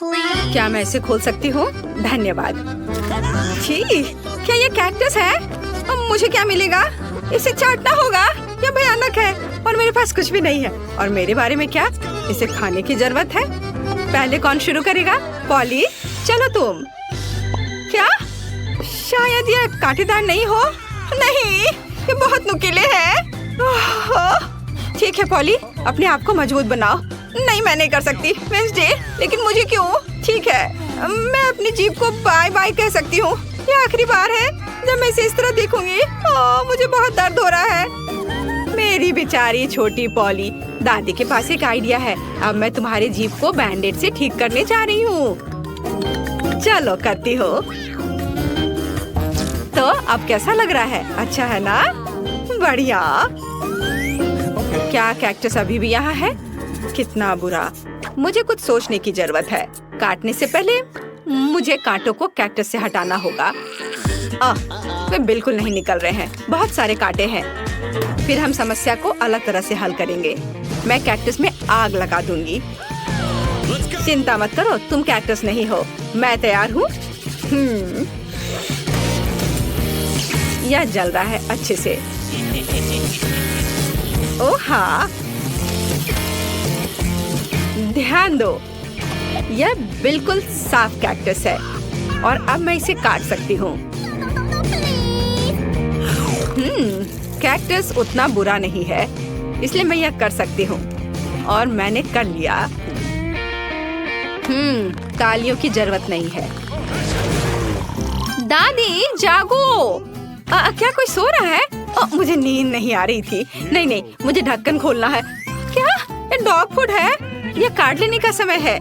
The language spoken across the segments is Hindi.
please. क्या मैं इसे खोल सकती हूँ? धन्यवाद। छी, क्या ये कैक्टस है? अब मुझे क्या मिलेगा? इसे चाटना होगा। यह भयानक है और मेरे पास कुछ भी नहीं है। और मेरे बारे में क्या? इसे खाने की जरूरत है। पहले कौन शुरू करेगा? पॉली, चलो तुम। क्या? शायद ये कांटेदार नहीं हो। नहीं, ये बहुत नुकीले हैं। ठीक है पॉली, अपने आप को मजबूत बनाओ। नहीं, मैं नहीं कर सकती वेडनेसडे, लेकिन मुझे क्यों? ठीक है, मैं अपनी जीभ को बाय बाय कह सकती हूँ। ये आखिरी बार है जब मैं इसे इस तरह देखूंगी। मुझे बहुत दर्द हो रहा है। मेरी बेचारी छोटी पॉली। दादी के पास एक आइडिया है। अब मैं तुम्हारी जीभ को बैंडेड से ठीक करने जा रही हूँ। चलो करती हो। तो अब कैसा लग रहा है? अच्छा है ना? बढ़िया। क्या कैक्टस अभी भी यहाँ है? कितना बुरा। मुझे कुछ सोचने की जरूरत है। काटने से पहले मुझे कांटों को कैक्टस से हटाना होगा। वे बिल्कुल नहीं निकल रहे हैं। बहुत सारे कांटे हैं। फिर हम समस्या को अलग तरह से हल करेंगे। मैं कैक्टस में आग लगा दूंगी। चिंता मत करो, तुम कैक्टस नहीं हो। मैं तैयार हूँ। यह जल रहा है अच्छे से। ओह हाँ, ध्यान दो, यह बिल्कुल साफ कैक्टस है और अब मैं इसे काट सकती हूँ। कैक्टस उतना बुरा नहीं है, इसलिए मैं यह कर सकती हूँ और मैंने कर लिया। तालियों की जरूरत नहीं है। दादी जागो। क्या कोई सो रहा है? मुझे नींद नहीं आ रही थी। नहीं, मुझे ढक्कन खोलना है। क्या ये डॉग फूड है? यह काट लेने का समय है।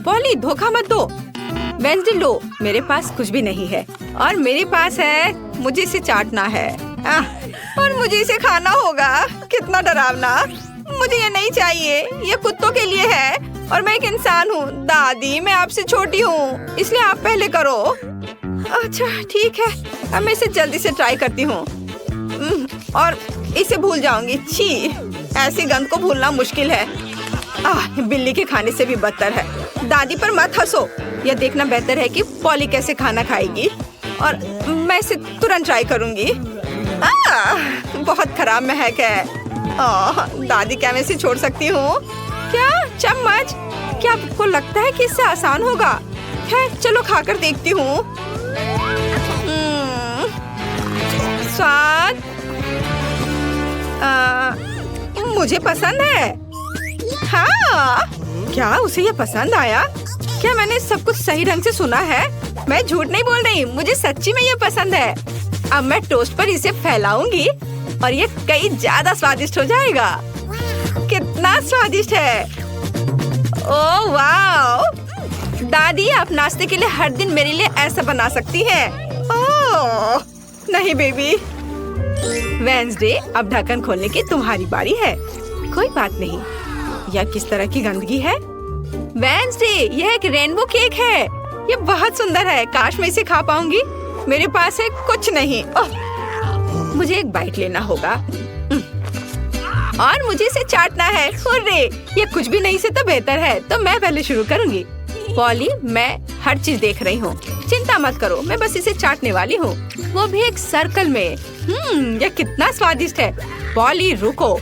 पॉली, धोखा मत दो। वेडनेसडे लो, मेरे पास कुछ भी नहीं है और मेरे पास है। मुझे इसे चाटना है और मुझे इसे खाना होगा। कितना डरावना। मुझे ये नहीं चाहिए। ये कुत्तों के लिए है और मैं एक इंसान हूँ। दादी, मैं आपसे छोटी हूँ, इसलिए आप पहले करो। अच्छा ठीक है, अब मैं इसे जल्दी से ट्राई करती हूँ और इसे भूल जाऊंगी। छी, ऐसी गंध को भूलना मुश्किल है। बिल्ली के खाने से भी बदतर है। दादी पर मत हंसो। यह देखना बेहतर है कि पॉली कैसे खाना खाएगी और मैं इसे तुरंत ट्राई करूंगी। बहुत खराब महक है। दादी, क्या मैं इसे छोड़ सकती हूँ? क्या चम्मच? क्या आपको लगता है कि इससे आसान होगा? खैर चलो खाकर देखती हूँ। स्वाद मुझे पसंद है। हाँ, क्या उसे ये पसंद आया? क्या मैंने सब कुछ सही ढंग से सुना है? मैं झूठ नहीं बोल रही, मुझे सच्ची में ये पसंद है। अब मैं टोस्ट पर इसे फैलाऊंगी और ये कई ज्यादा स्वादिष्ट हो जाएगा। कितना स्वादिष्ट है। ओह वाह! दादी, आप नाश्ते के लिए हर दिन मेरे लिए ऐसा बना सकती हैं। ओह नहीं बेबी। वेडनेसडे, अब ढक्कन खोलने की तुम्हारी बारी है। कोई बात नहीं। यह किस तरह की गंदगी है? वेडनेसडे, यह एक रेनबो केक है। यह बहुत सुंदर है। काश मैं इसे खा पाऊंगी। मेरे पास है कुछ नहीं। मुझे एक बाइट लेना होगा और मुझे इसे चाटना है। हुर्रे! ये कुछ भी नहीं से तो बेहतर है। तो मैं पहले शुरू करूंगी। पॉली, मैं हर चीज देख रही हूँ। चिंता मत करो, मैं बस इसे चाटने वाली हूँ, वो भी एक सर्कल में। यह कितना स्वादिष्ट है। पॉली रुको।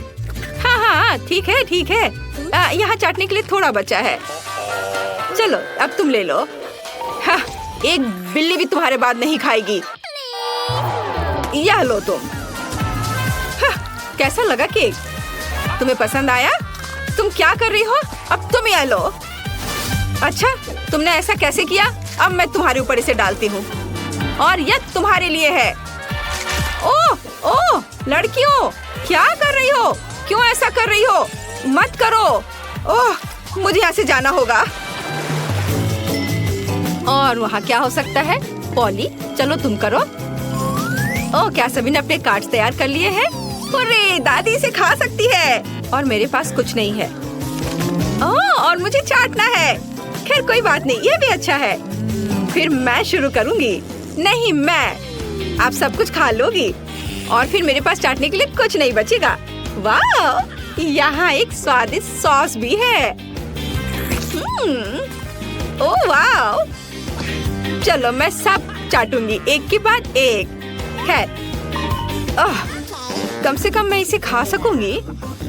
हाँ, ठीक है। यहाँ चाटने के लिए थोड़ा बचा है। चलो अब तुम ले लो। हाँ, एक बिल्ली भी तुम्हारे बाद नहीं खाएगी। यह लो तुम। हाँ, कैसा लगा केक? तुम्हें पसंद आया? तुम क्या कर रही हो? अब तुम यह लो। अच्छा, तुमने ऐसा कैसे किया? अब मैं तुम्हारे ऊपर इसे डालती हूँ और यह तुम्हारे लिए है। ओह, लड़कियों, क्या कर रही हो? क्यों ऐसा कर रही हो? मत करो। मुझे यहाँ से जाना होगा। और वहाँ क्या हो सकता है? पॉली, चलो तुम करो। क्या सभी ने अपने कार्ड्स तैयार कर लिए हैं? अरे, दादी इसे खा सकती है और मेरे पास कुछ नहीं है। और मुझे चाटना है। खैर कोई बात नहीं, ये भी अच्छा है। फिर मैं शुरू करूंगी। नहीं, मैं। आप सब कुछ खा लोगी और फिर मेरे पास चाटने के लिए कुछ नहीं बचेगा। वाह, यहाँ एक स्वादिष्ट सॉस भी है। ओह वाह, चलो मैं सब चाटूंगी एक के बाद एक। खैर, कम से कम मैं इसे खा सकूंगी।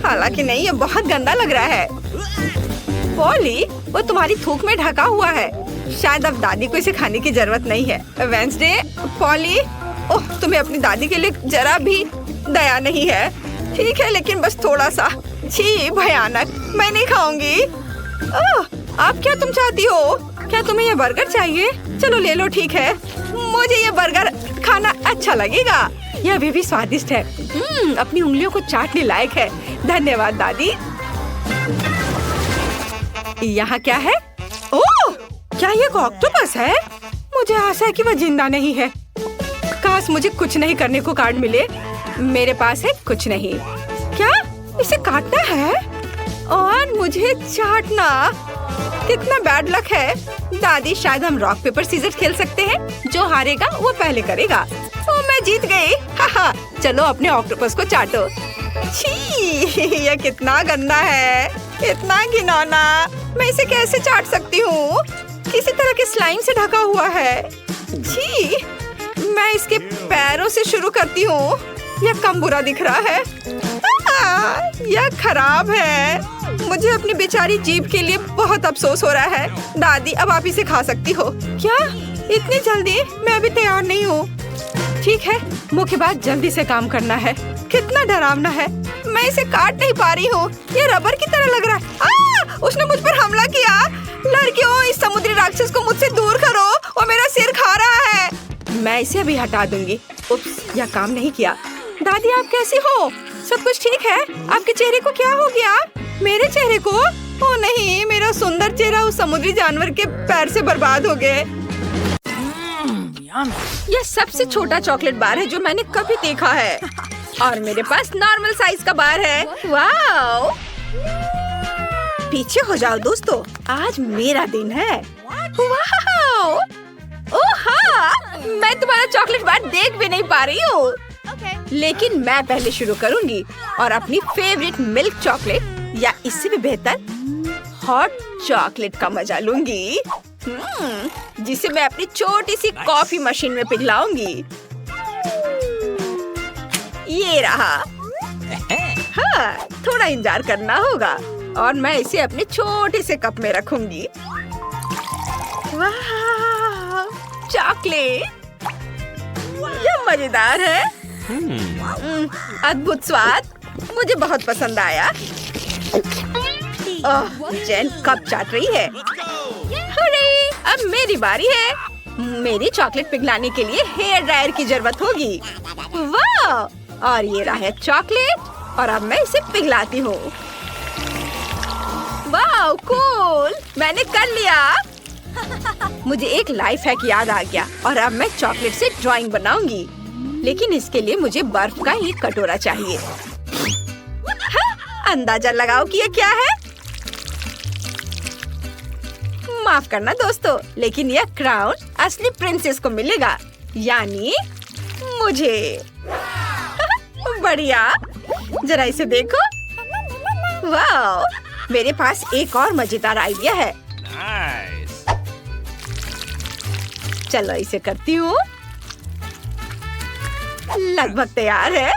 हालांकि नहीं, ये बहुत गंदा लग रहा है। पॉली, वो तुम्हारी थूक में ढका हुआ है। शायद अब दादी को इसे खाने की जरूरत नहीं है। वेंसडे, पॉली, ओह तुम्हें अपनी दादी के लिए जरा भी दया नहीं है। ठीक है, लेकिन बस थोड़ा सा। छी, भयानक, मैं नहीं खाऊंगी। आप क्या तुम चाहती हो? क्या तुम्हें ये बर्गर चाहिए? चलो ले लो, ठीक है। मुझे ये बर्गर खाना अच्छा लगेगा। यह अभी भी स्वादिष्ट है। अपनी उंगलियों को चाटने लायक है। धन्यवाद दादी। यहाँ क्या है? ओह, क्या ये एक ऑक्टोपस है? मुझे आशा है कि वह जिंदा नहीं है। काश मुझे कुछ नहीं करने को कार्ड मिले। मेरे पास है कुछ नहीं। क्या इसे काटना है और मुझे चाटना? कितना बैड लक है। दादी, शायद हम रॉक पेपर सीजर खेल सकते हैं। जो हारेगा वो पहले करेगा। ओ, मैं जीत गई। हाहा, चलो अपने ऑक्टोपस को चाटो। छी, यह कितना गंदा है, इतना घिनौना। मैं इसे कैसे चाट सकती हूँ? किसी तरह के स्लाइम से ढका हुआ है। छी, मैं इसके पैरों से शुरू करती हूँ। यह कम बुरा दिख रहा है। यह खराब है। मुझे अपनी बेचारी जीभ के लिए बहुत अफसोस हो रहा है। दादी, अब आप इसे खा सकती हो। क्या इतनी जल्दी? मैं अभी तैयार नहीं हूँ। ठीक है, मुख्य बात जल्दी से काम करना है। कितना डरावना है। मैं इसे काट नहीं पा रही हूँ। ये रबर की तरह लग रहा है। उसने मुझ पर हमला किया। लड़कियों, इस समुद्री राक्षस को मुझसे दूर करो। वो मेरा सिर खा रहा है। मैं इसे अभी हटा दूंगी। उप्स, यह काम नहीं किया। दादी, आप कैसी हो? सब कुछ ठीक है? आपके चेहरे को क्या हो गया? मेरे चेहरे को? ओ नहीं, मेरा सुंदर चेहरा उस समुद्री जानवर के पैर से बर्बाद हो गए। यह सबसे छोटा चॉकलेट बार है जो मैंने कभी देखा है। और मेरे पास नॉर्मल साइज का बार है। वाओ! पीछे हो जाओ दोस्तों, आज मेरा दिन है। वाओ! ओह हाँ, मैं तुम्हारा चॉकलेट बार देख भी नहीं पा रही हूँ। लेकिन मैं पहले शुरू करूंगी और अपनी फेवरेट मिल्क चॉकलेट या इससे भी बेहतर हॉट चॉकलेट का मजा लूंगी, जिसे मैं अपनी छोटी सी कॉफी मशीन में पिघलाऊंगी। ये रहा। हाँ, थोड़ा इंतजार करना होगा और मैं इसे अपने छोटे से कप में रखूंगी। वाह, चॉकलेट, यह मजेदार है। अद्भुत स्वाद, मुझे बहुत पसंद आया। जेन कप चाट रही है। हुर्रे, अब मेरी बारी है। मेरी चॉकलेट पिघलाने के लिए हेयर ड्रायर की जरूरत होगी। वाह, और ये रहा है चॉकलेट और अब मैं इसे पिघलाती हूँ। वाह, कूल, मैंने कर लिया। मुझे एक लाइफ हैक याद आ गया और अब मैं चॉकलेट से ड्राइंग बनाऊंगी। लेकिन इसके लिए मुझे बर्फ का एक कटोरा चाहिए। हाँ, अंदाजा लगाओ कि ये क्या है। माफ करना दोस्तों, लेकिन यह क्राउन असली प्रिंसेस को मिलेगा, यानी मुझे। बढ़िया, जरा इसे देखो। वाह, मेरे पास एक और मजेदार आइडिया है। चलो इसे करती हूँ। लगभग तैयार है।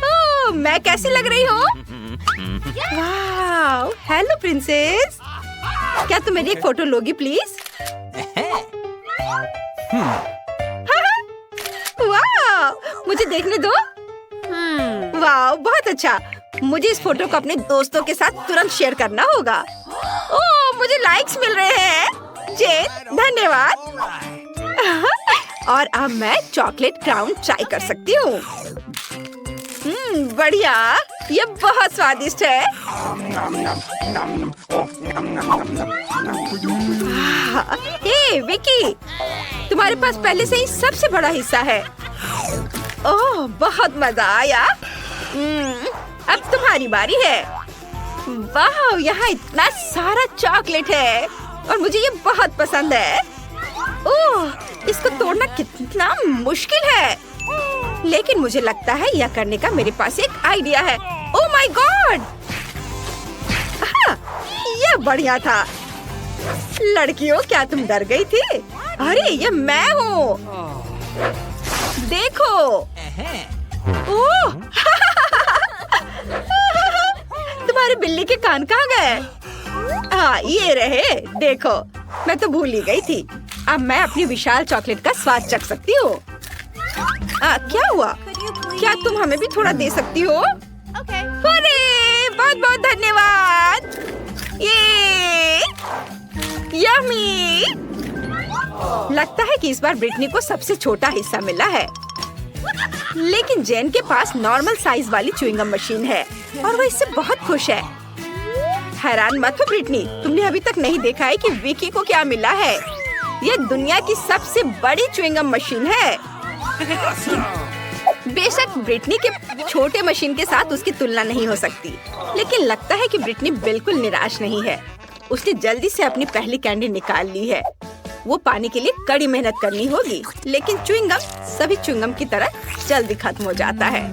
ओह, मैं कैसी लग रही हूँ? वाह, हेलो प्रिंसेस, क्या तुम मेरी एक फोटो लोगी प्लीज? वाह, मुझे देखने दो। वाह, बहुत अच्छा। मुझे इस फोटो को अपने दोस्तों के साथ तुरंत शेयर करना होगा। ओह, मुझे लाइक्स मिल रहे हैं। जेन, धन्यवाद। और अब मैं चॉकलेट क्राउन ट्राई कर सकती हूँ। बढ़िया, ये बहुत स्वादिष्ट है। हे विकी, तुम्हारे पास पहले से ही सबसे बड़ा हिस्सा है। ओह, बहुत मजा आया। अब तुम्हारी बारी है। वाह, यहाँ इतना सारा चॉकलेट है और मुझे ये बहुत पसंद है। ओह, इसको तोड़ना कितना मुश्किल है, लेकिन मुझे लगता है यह करने का मेरे पास एक आइडिया है। ओह माय गॉड, यह बढ़िया था। लड़कियों, क्या तुम डर गई थी? अरे ये मैं हूँ, देखो। ओह तुम्हारे बिल्ली के कान कहाँ गए? हाँ ये रहे, देखो मैं तो भूल ही गई थी। अब मैं अपनी विशाल चॉकलेट का स्वाद चख सकती हूँ। क्या हुआ? क्या तुम हमें भी थोड़ा दे सकती हो? अरे बहुत बहुत धन्यवाद। ये यम्मी। लगता है कि इस बार ब्रिटनी को सबसे छोटा हिस्सा मिला है, लेकिन जेन के पास नॉर्मल साइज वाली च्युइंगम मशीन है और वो इससे बहुत खुश है। हैरान मत हो ब्रिटनी, तुमने अभी तक नहीं देखा है कि विकी को क्या मिला है। ये दुनिया की सबसे बड़ी च्युइंगम मशीन है। बेशक ब्रिटनी के छोटे मशीन के साथ उसकी तुलना नहीं हो सकती, लेकिन लगता है कि ब्रिटनी बिल्कुल निराश नहीं है। उसने जल्दी से अपनी पहली कैंडी निकाल ली है। वो पाने के लिए कड़ी मेहनत करनी होगी, लेकिन च्युइंगम सभी च्युइंगम की तरह जल्दी खत्म हो जाता है।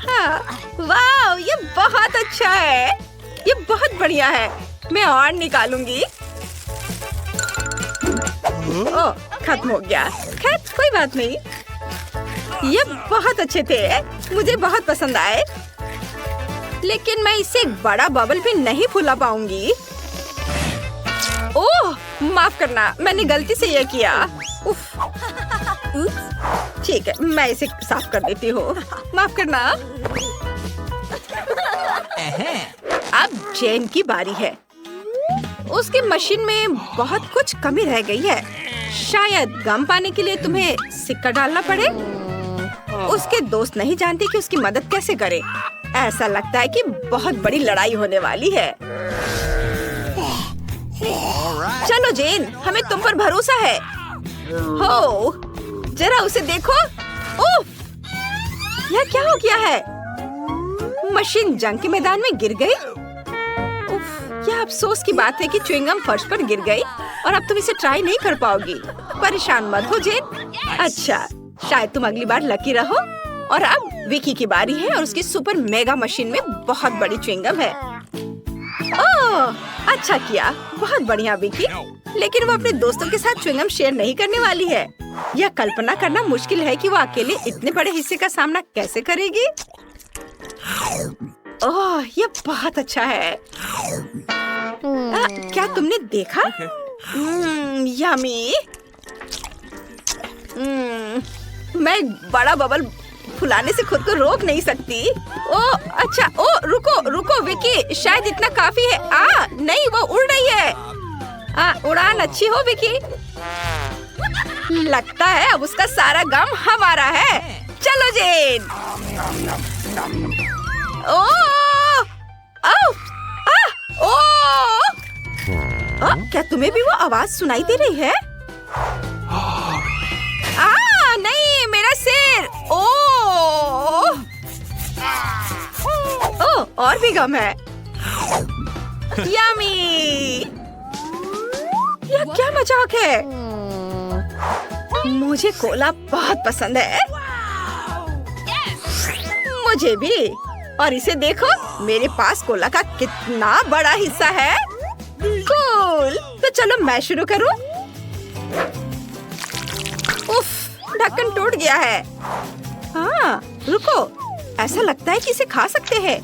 हाँ, वाह, ये बहुत अच्छा है, ये बहुत बढ़िया है। मैं और निकालूंगी। ओह, खत्म हो गया। खैर कोई बात नहीं, ये बहुत अच्छे थे, मुझे बहुत पसंद आए, लेकिन मैं इसे एक बड़ा बबल भी नहीं फुला पाऊंगी। ओह, माफ करना, मैंने गलती से यह किया। उफ, ठीक है, मैं इसे साफ कर देती हूँ। माफ करना। अब जेन की बारी है। उसकी मशीन में बहुत कुछ कमी रह गई है। शायद गम पाने के लिए तुम्हें सिक्का डालना पड़े। उसके दोस्त नहीं जानते कि उसकी मदद कैसे करें। ऐसा लगता है कि बहुत बड़ी लड़ाई होने वाली है। चलो जेन, हमें तुम पर भरोसा है। हो, जरा उसे देखो। उफ, यह क्या हो गया है? मशीन जंग के मैदान में गिर गई। उफ, यह अफसोस की बात है कि च्युइंगम फर्श पर गिर गई और अब तुम इसे ट्राई नहीं कर पाओगी। परेशान मत हो जेन। अच्छा, शायद तुम अगली बार लकी रहो। और अब विकी की बारी है और उसकी सुपर मेगा मशीन में बहुत बड़ी च्युइंगम है। ओह, अच्छा किया, बहुत बढ़िया विकी। लेकिन वो अपने दोस्तों के साथ च्युइंगम शेयर नहीं करने वाली है। यह कल्पना करना मुश्किल है कि वो अकेले इतने बड़े हिस्से का सामना कैसे करेगी। ओह, यह बहुत अच्छा है। क्या तुमने देखा? यम्मी। मैं बड़ा बबल फुलाने से खुद को रोक नहीं सकती। ओह अच्छा, ओह रुको रुको विकी, शायद इतना काफी है। नहीं, वो उड़ रही है। उड़ान अच्छी हो विकी। लगता है अब उसका सारा गम हमारा है। चलो जेन। क्या तुम्हें भी वो आवाज सुनाई दे रही है? नहीं, मेरा सिर। ओह, और भी गम है। यम्मी। यह क्या मजाक है? मुझे कोला बहुत पसंद है। मुझे भी। और इसे देखो, मेरे पास कोला का कितना बड़ा हिस्सा है। कूल। तो चलो मैं शुरू करूं। उफ, ढक्कन टूट गया है। रुको, ऐसा लगता है कि इसे खा सकते हैं।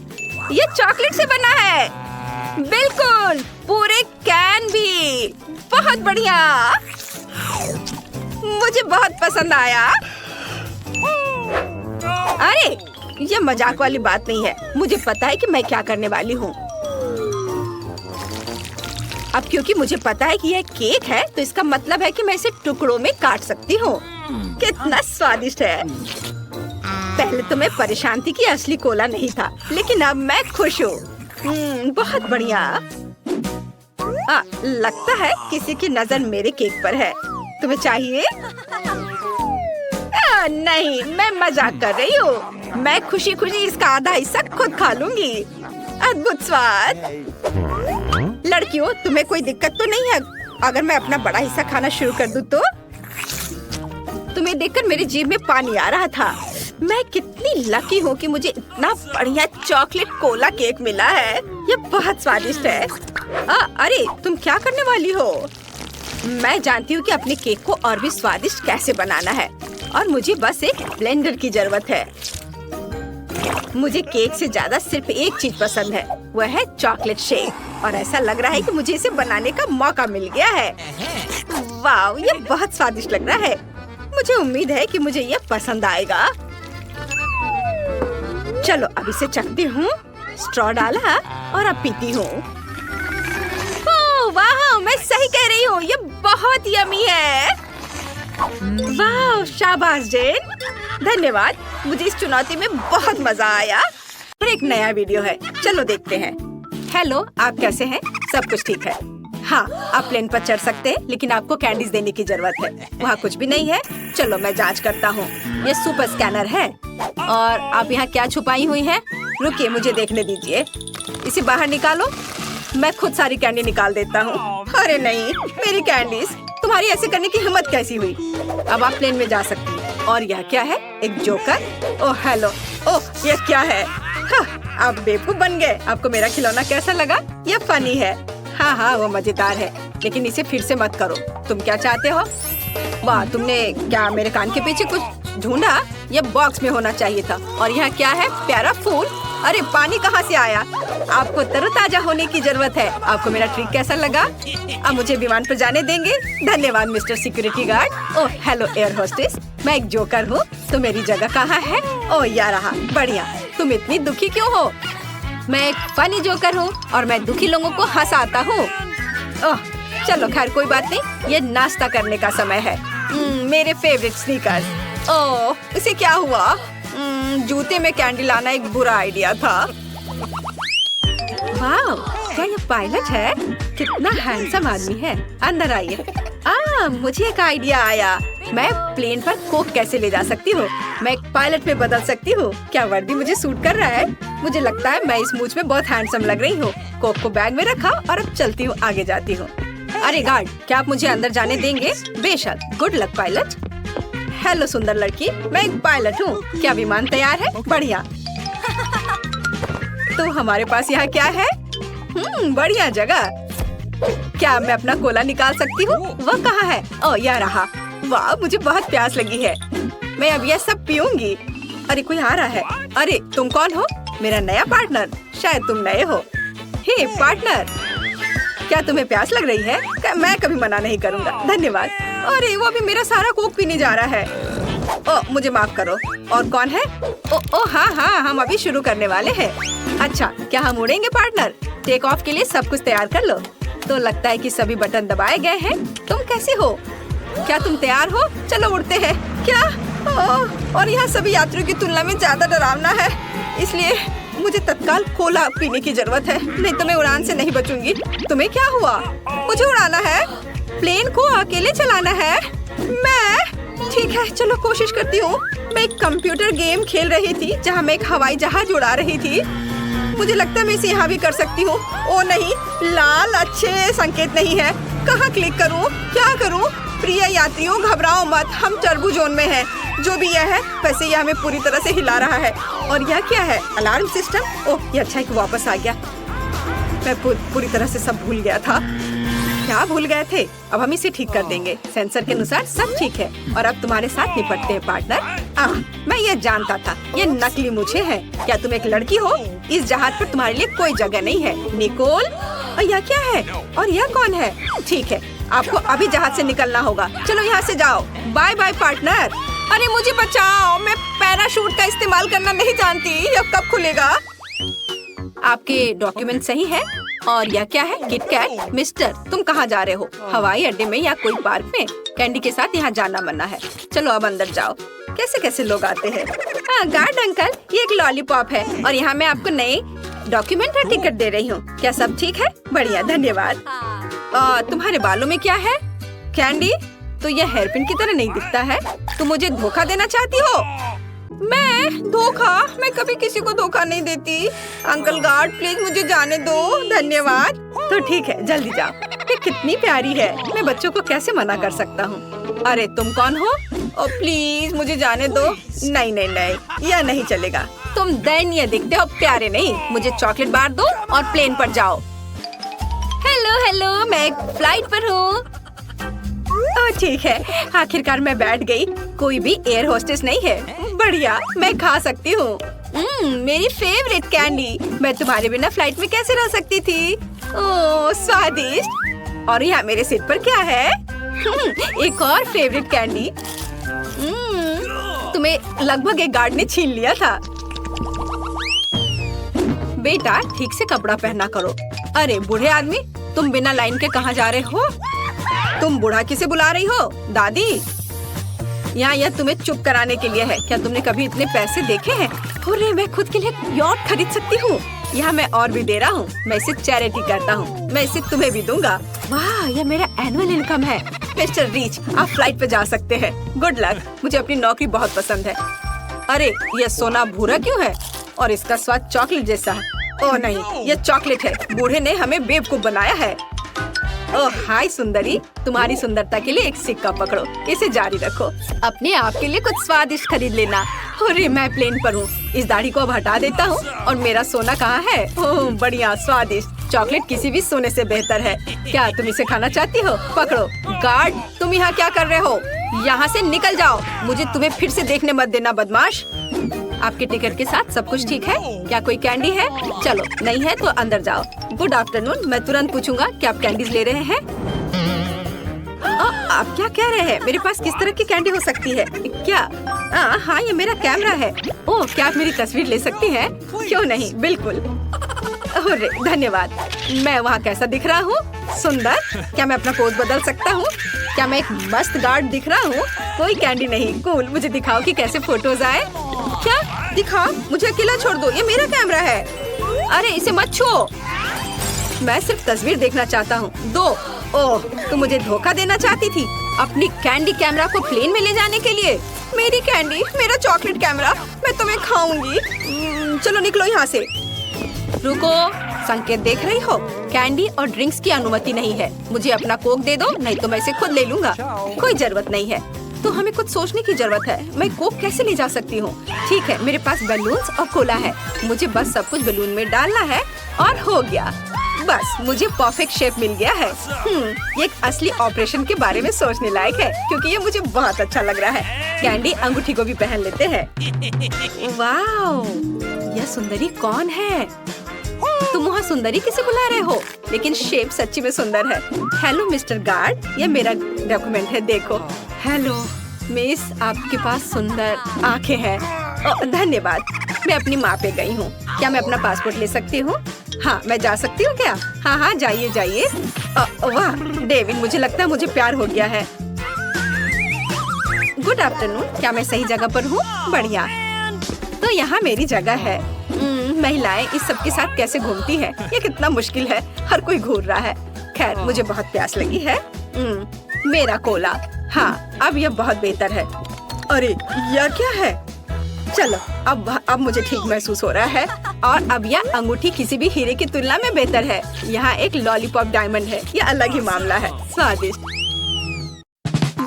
ये चॉकलेट से बना है। बिल्कुल, पूरे कैन भी। बहुत बढ़िया, मुझे बहुत पसंद आया। अरे, ये मजाक वाली बात नहीं है। मुझे पता है कि मैं क्या करने वाली हूँ। अब क्योंकि मुझे पता है कि यह केक है, तो इसका मतलब है कि मैं इसे टुकड़ों में काट सकती हूँ। कितना स्वादिष्ट है। पहले तो मैं परेशान थी कि असली कोला नहीं था, लेकिन अब मैं खुश हूँ। बहुत बढ़िया। लगता है किसी की नजर मेरे केक पर है। तुम्हें चाहिए? नहीं, मैं मजाक कर रही हूँ। मैं खुशी खुशी इसका आधा हिस्सा खुद खा लूंगी। अद्भुत स्वाद। लड़कियों, तुम्हें कोई दिक्कत तो नहीं है अगर मैं अपना बड़ा हिस्सा खाना शुरू कर दूँ तो? तुम्हें देखकर मेरी जीभ में पानी आ रहा था। मैं कितनी लकी हूँ कि मुझे इतना बढ़िया चॉकलेट कोला केक मिला है। ये बहुत स्वादिष्ट है। अरे तुम क्या करने वाली हो? मैं जानती हूँ कि अपने केक को और भी स्वादिष्ट कैसे बनाना है और मुझे बस एक ब्लेंडर की जरूरत है। मुझे केक से ज्यादा सिर्फ एक चीज पसंद है, वह है चॉकलेट शेक। और ऐसा लग रहा है कि मुझे इसे बनाने का मौका मिल गया है। वाह, ये बहुत स्वादिष्ट लग रहा है। मुझे उम्मीद है कि मुझे ये पसंद आएगा। चलो अब इसे चखती हूँ। स्ट्रॉ डाला और अब पीती हूँ। वाह, मैं सही कह रही हूँ, ये बहुत यम्मी है। वाह, शाबाश जेन, धन्यवाद। मुझे इस चुनौती में बहुत मजा आया। और एक नया वीडियो है, चलो देखते हैं। हेलो, आप कैसे हैं? सब कुछ ठीक है? हाँ, आप प्लेन पर चढ़ सकते हैं, लेकिन आपको कैंडीज देने की जरूरत है। वहाँ कुछ भी नहीं है। चलो मैं जांच करता हूँ। ये सुपर स्कैनर है। और आप यहाँ क्या छुपाई हुई हैं? रुकिए, मुझे देखने दीजिए। इसे बाहर निकालो। मैं खुद सारी कैंडी निकाल देता हूँ। अरे नहीं, मेरी कैंडीज! तुम्हारी ऐसे करने की हिम्मत कैसी हुई? अब आप प्लेन में जा सकती हैं। और यह क्या है? एक जोकर? ओह हेलो, ओह ये क्या है? आप बेवकूफ बन गए। आपको मेरा खिलौना कैसा लगा? यह फनी है। हाँ, वो मजेदार है, लेकिन इसे फिर से मत करो। तुम क्या चाहते हो? वाह, तुमने क्या मेरे कान के पीछे कुछ ढूंढा? यह बॉक्स में होना चाहिए था। और यहाँ क्या है? प्यारा फूल। अरे पानी कहाँ से आया? आपको तरोताजा होने की जरूरत है। आपको मेरा ट्रिक कैसा लगा? अब मुझे विमान पर जाने देंगे? धन्यवाद mister security guard. Oh hello air hostess, मैं एक जोकर हूँ, तो मेरी जगह कहाँ है? ओह यार रहा, बढ़िया। तुम इतनी दुखी क्यों हो? मैं एक फनी जोकर हूँ और मैं दुखी लोगों को हंसाता हूँ। ओह चलो खैर कोई बात नहीं, ये नाश्ता करने का समय है। मेरे फेवरेट स्नीकर्स। ओह इसे क्या हुआ? जूते में कैंडी लाना एक बुरा आइडिया था। वाह, क्या ये पायलट है? कितना हैंडसम आदमी है। अंदर आइए। मुझे एक आइडिया आया। मैं प्लेन पर कोक कैसे ले जा सकती हूँ? मैं एक पायलट में बदल सकती हूँ। क्या वर्दी मुझे सूट कर रहा है? मुझे लगता है मैं इस मूछ में बहुत हैंडसम लग रही हूँ। कोक को बैग में रखा और अब चलती हूँ, आगे जाती हूँ। अरे गार्ड, क्या आप मुझे अंदर जाने देंगे? बेशक। Good luck pilot. हेलो सुंदर लड़की, मैं एक पायलट हूँ। क्या विमान तैयार है? बढ़िया। तो हमारे पास यहाँ क्या है? बढ़िया जगह। क्या मैं अपना कोला निकाल सकती हूँ? वह कहाँ है? ओह यह रहा। वाह, मुझे बहुत प्यास लगी है। मैं अब यह सब पीऊंगी। अरे कोई आ रहा है। अरे तुम कौन हो? मेरा नया पार्टनर। शायद तुम नए हो। हे पार्टनर, क्या तुम्हें प्यास लग रही है? मैं कभी मना नहीं करूँगा, धन्यवाद। अरे वो अभी मेरा सारा कोक पीने जा रहा है। ओह मुझे माफ करो। और कौन है? ओह हाँ, हम अभी शुरू करने वाले हैं। अच्छा, क्या हम उड़ेंगे पार्टनर? टेक ऑफ के लिए सब कुछ तैयार कर लो। तो लगता है कि सभी बटन दबाए गए हैं। तुम कैसे हो? क्या तुम तैयार हो? चलो उड़ते हैं। क्या? और यहाँ सभी यात्रियों की तुलना में ज्यादा डरावना है, इसलिए मुझे तत्काल कोला पीने की जरूरत है, नहीं तो मैं उड़ान से नहीं बचूंगी। तुम्हें क्या हुआ? मुझे उड़ाना है। प्लेन को अकेले चलाना है? मैं? ठीक है, चलो कोशिश करती हूँ। मैं एक कंप्यूटर गेम खेल रही थी जहाँ मैं एक हवाई जहाज उड़ा रही थी। मुझे लगता है मैं इसे यहाँ भी कर सकती हूँ। ओ नहीं, लाल अच्छे संकेत नहीं है। कहाँ क्लिक करूँ? क्या करूँ? प्रिय यात्रियों घबराओ मत, हम टर्बो जोन में हैं। जो भी यह है, वैसे यह हमें पूरी तरह से हिला रहा है। और यह क्या है? Alarm system. ओह ये अच्छा है कि वापस आ गया। मैं पूरी तरह से सब भूल गया था। क्या भूल गए थे? अब हम इसे ठीक कर देंगे। सेंसर के अनुसार सब ठीक है और अब तुम्हारे साथ निपटते हैं पार्टनर। मैं ये जानता था, ये नकली मुझे है। क्या तुम एक लड़की हो? इस जहाज पर तुम्हारे लिए कोई जगह नहीं है, निकोल। और यह क्या है? और यह कौन है? ठीक है, आपको अभी जहाज से निकलना होगा। चलो यहाँ से जाओ। Bye bye partner. अरे मुझे बचाओ, मैं पैराशूट का इस्तेमाल करना नहीं जानती। यह कब खुलेगा? आपके डॉक्यूमेंट सही है। और यह क्या है? किटकैट। मिस्टर तुम कहाँ जा रहे हो? हवाई अड्डे में या कोई पार्क में? कैंडी के साथ यहाँ जाना मना है। चलो अब अंदर जाओ। कैसे कैसे लोग आते हैं। गार्ड अंकल, ये एक लॉलीपॉप है और यहाँ मैं आपको नए डॉक्यूमेंट और टिकट दे रही हूँ। क्या सब ठीक है? बढ़िया, धन्यवाद। तुम्हारे बालों में क्या है? कैंडी, तो यह हेयरपिन की तरह नहीं दिखता है। तुम मुझे धोखा देना चाहती हो? मैं धोखा? मैं कभी किसी को धोखा नहीं देती। अंकल गार्ड प्लीज मुझे जाने दो, धन्यवाद। तो ठीक है, जल्दी जाओ। ये कितनी प्यारी है, मैं बच्चों को कैसे मना कर सकता हूँ। अरे तुम कौन हो? ओ प्लीज मुझे जाने दो। नहीं नहीं नहीं, यह नहीं चलेगा। तुम दयनीय दिखते हो, प्यारे नहीं। मुझे चॉकलेट बार दो और प्लेन पर जाओ। हेलो हेलो, मैं एक फ्लाइट पर हूँ। ठीक है, आखिरकार मैं बैठ गई। कोई भी एयर होस्टेस नहीं है। बढ़िया, मैं खा सकती हूँ। मेरी फेवरेट कैंडी। मैं तुम्हारे बिना फ्लाइट में कैसे रह सकती थी? ओह स्वादिष्ट। और यहाँ मेरे सिर पर क्या है? एक और फेवरेट कैंडी। तुम्हें लगभग एक गार्ड ने छीन लिया था। बेटा ठीक से कपड़ा पहना करो। अरे बूढ़े आदमी, तुम बिना लाइन के कहाँ जा रहे हो? तुम बूढ़ा किसे बुला रही हो? दादी, यहाँ यह तुम्हें चुप कराने के लिए है। क्या तुमने कभी इतने पैसे देखे हैं? अरे मैं खुद के लिए यॉट खरीद सकती हूँ। यहाँ मैं और भी दे रहा हूँ। मैं इसे चैरिटी करता हूँ। मैं इसे तुम्हें भी दूंगा। वाह, यह मेरा एनुअल इनकम है। मिस्टर रीच, आप फ्लाइट पे जा सकते हैं। Good luck. मुझे अपनी नौकरी बहुत पसंद है। अरे यह सोना भूरा क्यों है? और इसका स्वाद चॉकलेट जैसा है। ओह नहीं, यह चॉकलेट है। बूढ़े ने हमें बेवकूफ बनाया है। ओह हाय सुंदरी, तुम्हारी सुंदरता के लिए एक सिक्का पकड़ो। इसे जारी रखो। अपने आप के लिए कुछ स्वादिष्ट खरीद लेना। अरे मैं प्लेन पर हूँ। इस दाढ़ी को अब हटा देता हूँ। और मेरा सोना कहाँ है? ओह बढ़िया, स्वादिष्ट चॉकलेट किसी भी सोने से बेहतर है। क्या तुम इसे खाना चाहती हो? पकड़ो। गार्ड, तुम यहाँ क्या कर रहे हो? यहाँ से निकल जाओ। मुझे तुम्हें फिर से देखने मत देना, बदमाश। आपके टिकट के साथ सब कुछ ठीक है? क्या कोई कैंडी है? चलो, नहीं है तो अंदर जाओ। Good afternoon. मैं तुरंत पूछूंगा कि आप कैंडीज ले रहे हैं? आप क्या कह रहे हैं? मेरे पास किस तरह की कैंडी हो सकती है? क्या? हाँ, ये मेरा कैमरा है। ओह, क्या आप मेरी तस्वीर ले सकती हैं? क्यों नहीं, बिल्कुल। अरे धन्यवाद। मैं वहाँ कैसा दिख रहा हूँ? सुंदर। क्या मैं अपना पोज बदल सकता हूँ? क्या मैं एक मस्त गार्ड दिख रहा हूँ? कोई कैंडी नहीं। कूल, मुझे दिखाओ कि कैसे फोटोज आए। क्या? दिखाओ, मुझे अकेला छोड़ दो। ये मेरा कैमरा है। अरे इसे मत छुओ। मैं सिर्फ तस्वीर देखना चाहता हूँ। दो। ओह, तुम मुझे धोखा देना चाहती थी अपनी कैंडी कैमरा को प्लेन में ले जाने के लिए। मेरी कैंडी, मेरा चॉकलेट कैमरा, मैं तुम्हें खाऊंगी। चलो निकलो यहाँ से। रुको, संकेत देख रही हो? कैंडी और ड्रिंक्स की अनुमति नहीं है। मुझे अपना कोक दे दो, नहीं तो मैं इसे खुद ले लूंगा। कोई जरूरत नहीं है। तो हमें कुछ सोचने की जरूरत है। मैं कोक कैसे ले जा सकती हूँ? ठीक है, मेरे पास बलून्स और कोला है। मुझे बस सब कुछ बलून में डालना है और हो गया। बस मुझे परफेक्ट शेप मिल गया है। ये एक असली ऑपरेशन के बारे में सोचने लायक है, क्योंकि ये मुझे बहुत अच्छा लग रहा है। कैंडी अंगूठी को भी पहन लेते हैं। वाओ, यह सुंदरी कौन है? तुम वहाँ सुंदरी किसे बुला रहे हो? लेकिन शेप सच्ची में सुंदर है। हेलो मिस्टर गार्ड, ये मेरा डॉक्यूमेंट है, देखो। हेलो मिस, आपके पास सुंदर आंखें हैं। धन्यवाद। मैं अपनी माँ पे गई हूँ। क्या मैं अपना पासपोर्ट ले सकती हूँ? हाँ, मैं जा सकती हूँ क्या? हाँ, जाइए जाइए। वाह डेविड, मुझे लगता है मुझे प्यार हो गया है। Good afternoon. क्या मैं सही जगह पर हूँ? बढ़िया। तो यहाँ मेरी जगह है। महिलाएं इस सब के साथ कैसे घूमती हैं? ये कितना मुश्किल है। हर कोई घूर रहा है। खैर, मुझे बहुत प्यास लगी है। मेरा कोला। हाँ, अब यह बहुत बेहतर है। अरे यह क्या है? चलो, अब मुझे ठीक महसूस हो रहा है। और अब यह अंगूठी किसी भी हीरे की तुलना में बेहतर है। यहाँ एक लॉलीपॉप डायमंड है। यह अलग ही मामला है। स्वादिष्ट।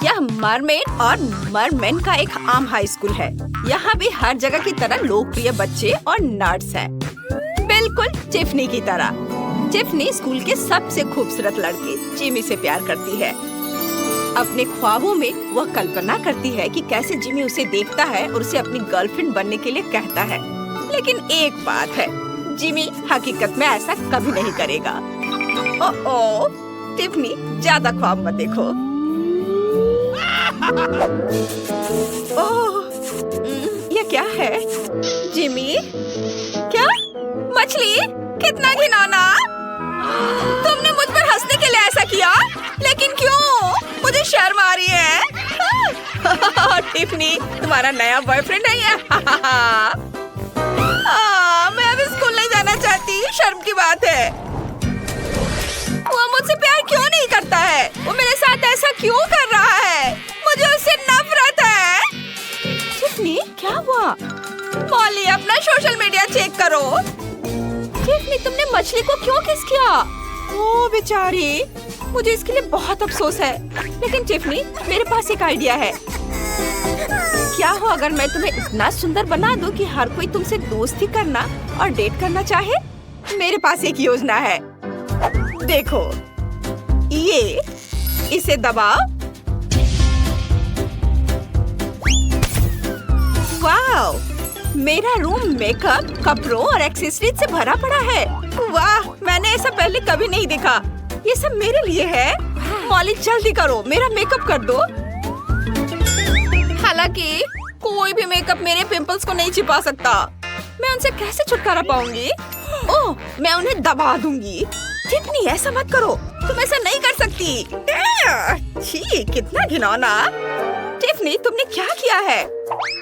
यह मरमेड और मरमेन का एक आम हाई स्कूल है। यहाँ भी हर जगह की तरह लोकप्रिय बच्चे और नर्ड्स हैं। बिल्कुल टिफनी की तरह। टिफनी स्कूल के सबसे खूबसूरत लड़के जिमी से प्यार करती है। अपने ख्वाबों में वह कल्पना करती है कि कैसे जिमी उसे देखता है और उसे अपनी गर्लफ्रेंड बनने के लिए कहता है। लेकिन एक बात है, जिमी हकीकत में ऐसा कभी नहीं करेगा। ओह, टिफनी ज्यादा ख्वाब मत देखो। ओह, ये क्या है? जिमी, क्या? मछली? कितना घिनौना! तुमने मुझ पर हंसने के लिए ऐसा किया, लेकिन क्यों? मुझे शर्म आ रही है। टिफनी, तुम्हारा नया बॉयफ्रेंड है ये? मैं अब स्कूल नहीं जाना चाहती। शर्म की बात है। वो मुझसे प्यार क्यों नहीं करता है? वो मेरे साथ ऐसा क्यों कर रहा है? मुझे उससे नफरत है। टिफनी, क्या हुआ? मॉली, अपना सोशल मीडिया चेक करो। टिफनी, तुमने मछली को क्यों किस किया? ओ बेचारी, मुझे इसके लिए बहुत अफसोस है। लेकिन टिफनी, मेरे पास एक आइडिया है। क्या हो अगर मैं तुम्हें इतना सुंदर बना दूं कि हर कोई तुमसे दोस्ती करना और डेट करना चाहे? मेरे पास एक योजना है। देखो, इसे दबाओ। वाह, मेरा रूम मेकअप, कपड़ों और एक्सेसरीज से भरा पड़ा है। वाह, मैंने ऐसा पहले कभी नहीं देखा। ये सब मेरे लिए है। मॉली जल्दी करो, मेरा मेकअप कर दो। हालांकि कोई भी मेकअप मेरे पिंपल्स को नहीं छिपा सकता। मैं उनसे कैसे छुटकारा पाऊंगी? ओह, मैं उन्हें दबा दूंगी। टिफनी, ऐसा मत करो, तुम ऐसा नहीं कर सकती। छी, कितना घिनौना। टिफनी, तुमने क्या किया है?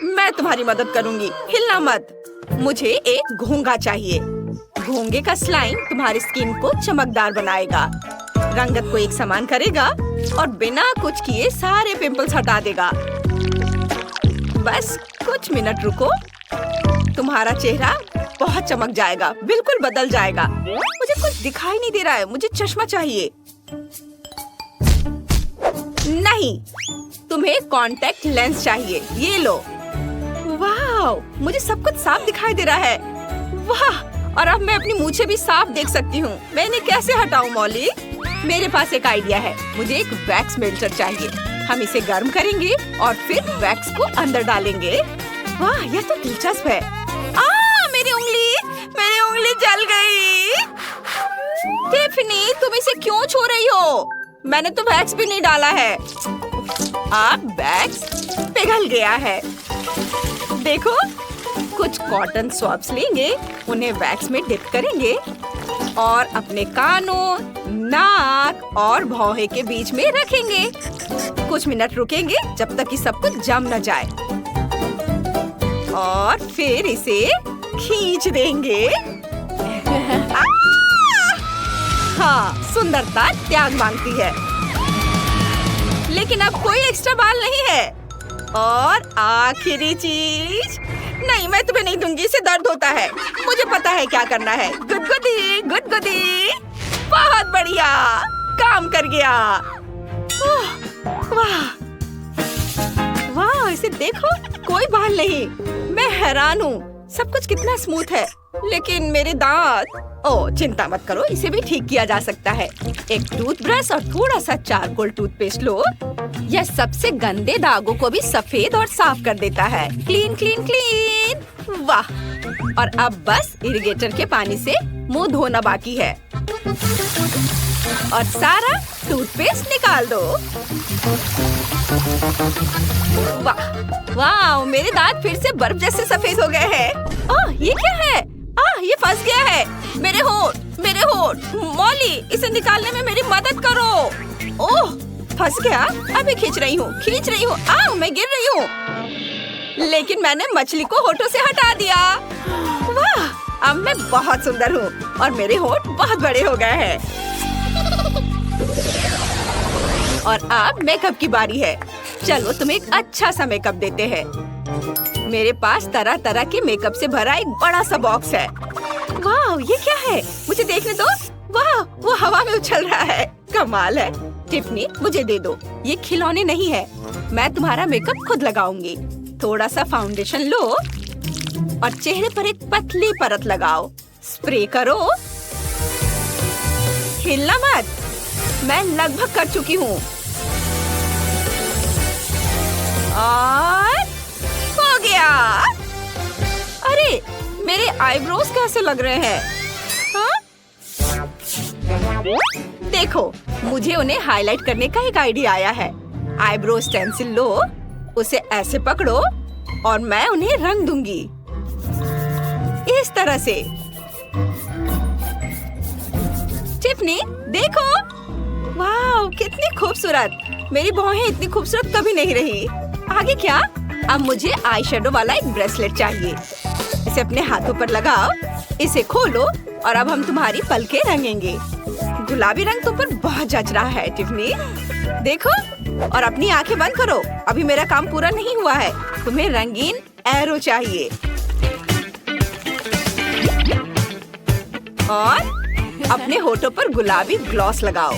मैं तुम्हारी मदद करूंगी, हिलना मत। मुझे एक घोंघा चाहिए। घोंघे का स्लाइम तुम्हारी स्किन को चमकदार बनाएगा, रंगत को एक समान करेगा और बिना कुछ किए सारे पिंपल्स हटा देगा। बस कुछ मिनट रुको, तुम्हारा चेहरा बहुत चमक जाएगा, बिल्कुल बदल जाएगा। मुझे कुछ दिखाई नहीं दे रहा है, मुझे चश्मा चाहिए। नहीं, तुम्हें कॉन्टेक्ट लेंस चाहिए, ये लो। वाह, मुझे सब कुछ साफ दिखाई दे रहा है। वाह, और अब मैं अपनी मूंछें भी साफ देख सकती हूँ। मैं इन्हें कैसे हटाऊं मॉली? मेरे पास एक आइडिया है। मुझे एक वैक्स मेल्टर चाहिए। हम इसे गर्म करेंगे और फिर वैक्स को अंदर डालेंगे। वाह, यह तो दिलचस्प है। मेरी उंगली जल गई। टिफनी, तुम इसे क्यों छू रही हो? मैंने तो वैक्स भी नहीं डाला है। अब वैक्स पिघल गया है। देखो, कुछ कॉटन स्वॉब्स लेंगे, उन्हें वैक्स में डिप करेंगे और अपने कानों, नाक और भौहें के बीच में रखेंगे। कुछ मिनट रुकेंगे जब तक कि सब कुछ जम न जाए और फिर इसे खींच देंगे। हाँ, सुंदरता त्याग मांगती है। लेकिन अब कोई एक्स्ट्रा बाल नहीं है। और आखिरी चीज, नहीं, मैं तुम्हें नहीं दूंगी, इससे दर्द होता है। मुझे पता है क्या करना है। गुदगुदी, गुदगुदी। बहुत बढ़िया, काम कर गया। वाह वाह, इसे देखो, कोई बाल नहीं। मैं हैरान हूँ, सब कुछ कितना स्मूथ है। लेकिन मेरे दांत। ओह, चिंता मत करो, इसे भी ठीक किया जा सकता है। एक टूथब्रश और थोड़ा सा चारकोल टूथपेस्ट लो। यह सबसे गंदे दागों को भी सफेद और साफ कर देता है। Clean clean clean. वाह, और अब बस इरिगेटर के पानी से मुंह धोना बाकी है और सारा टूथपेस्ट निकाल दो। वाह वाह, मेरे दांत फिर से बर्फ जैसे सफेद हो गए हैं। ओह, ये क्या है? ये फंस गया है। मेरे होठ। मॉली, इसे निकालने में मेरी मदद करो। ओह, फंस गया। अभी खींच रही हूँ। मैं गिर रही हूँ। लेकिन मैंने मछली को होठों से हटा दिया। वाह, अब मैं बहुत सुंदर हूँ और मेरे होठ बहुत बड़े हो गए हैं। और अब मेकअप की बारी है। चलो, तुम्हें एक अच्छा सा मेकअप देते हैं। मेरे पास तरह तरह के मेकअप से भरा एक बड़ा सा बॉक्स है। वाह, ये क्या है? मुझे देखने दो। वाह, वो हवा में उछल रहा है। कमाल है। टिफनी, मुझे दे दो। ये खिलौने नहीं है। मैं तुम्हारा मेकअप खुद लगाऊंगी। थोड़ा सा फाउंडेशन लो और चेहरे पर एक पतली परत लगाओ। स्प्रे करो। हिलना मत। मैं लगभग कर चुकी हूँ और हो गया। अरे, मेरे आईब्रोज कैसे लग रहे हैं? हाँ? देखो, मुझे उन्हें हाईलाइट करने का एक आइडिया आया है। आईब्रो स्टेंसिल लो, उसे ऐसे पकड़ो और मैं उन्हें रंग दूंगी इस तरह से। टिफनी, देखो। वाह, कितनी खूबसूरत। मेरी भौहें इतनी खूबसूरत कभी नहीं रही। आगे क्या? अब मुझे आई शेडो वाला एक ब्रेसलेट चाहिए। इसे अपने हाथों पर लगाओ, इसे खोलो और अब हम तुम्हारी पलकें रंगेंगे। गुलाबी रंग तुम पर बहुत जच रहा है टिफनी। देखो, और अपनी आंखें बंद करो। अभी मेरा काम पूरा नहीं हुआ है। तुम्हें रंगीन एरो चाहिए और अपने होठों पर गुलाबी ग्लॉस लगाओ।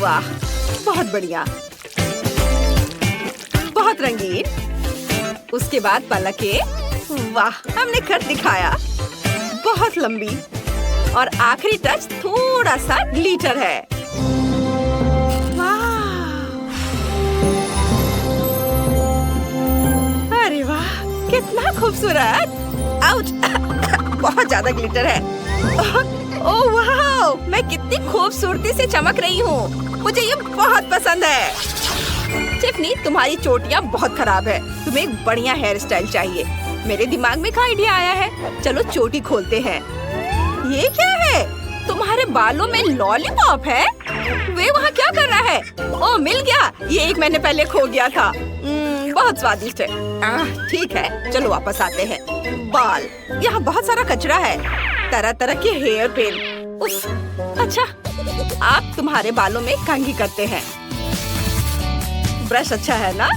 वाह, बहुत बढ़िया। बहुत रंगीन। उसके बाद पलकें। वाह, हमने कर दिखाया। बहुत लंबी। और आखिरी टच थोड़ा सा ग्लिटर है। अरे वाह, कितना खूबसूरत। आउच, बहुत ज्यादा ग्लिटर है। ओह वाह, मैं कितनी खूबसूरती से चमक रही हूँ। मुझे ये बहुत पसंद है। टिफनी, तुम्हारी चोटियाँ बहुत खराब है। तुम्हें एक बढ़िया हेयर स्टाइल चाहिए। मेरे दिमाग में एक आइडिया आया है। चलो चोटी खोलते हैं। ये क्या है? तुम्हारे बालों में लॉलीपॉप है? वे वहाँ क्या कर रहा है? ओह, मिल गया। ये एक महीने पहले खो गया था। बहुत स्वादिष्ट है। ठीक है, चलो वापस आते हैं। बाल, यहाँ बहुत सारा कचरा है। तरह तरह के हेयर पेन। उफ, अच्छा, आप तुम्हारे बालों में कंघी करते हैं। ब्रश अच्छा है ना?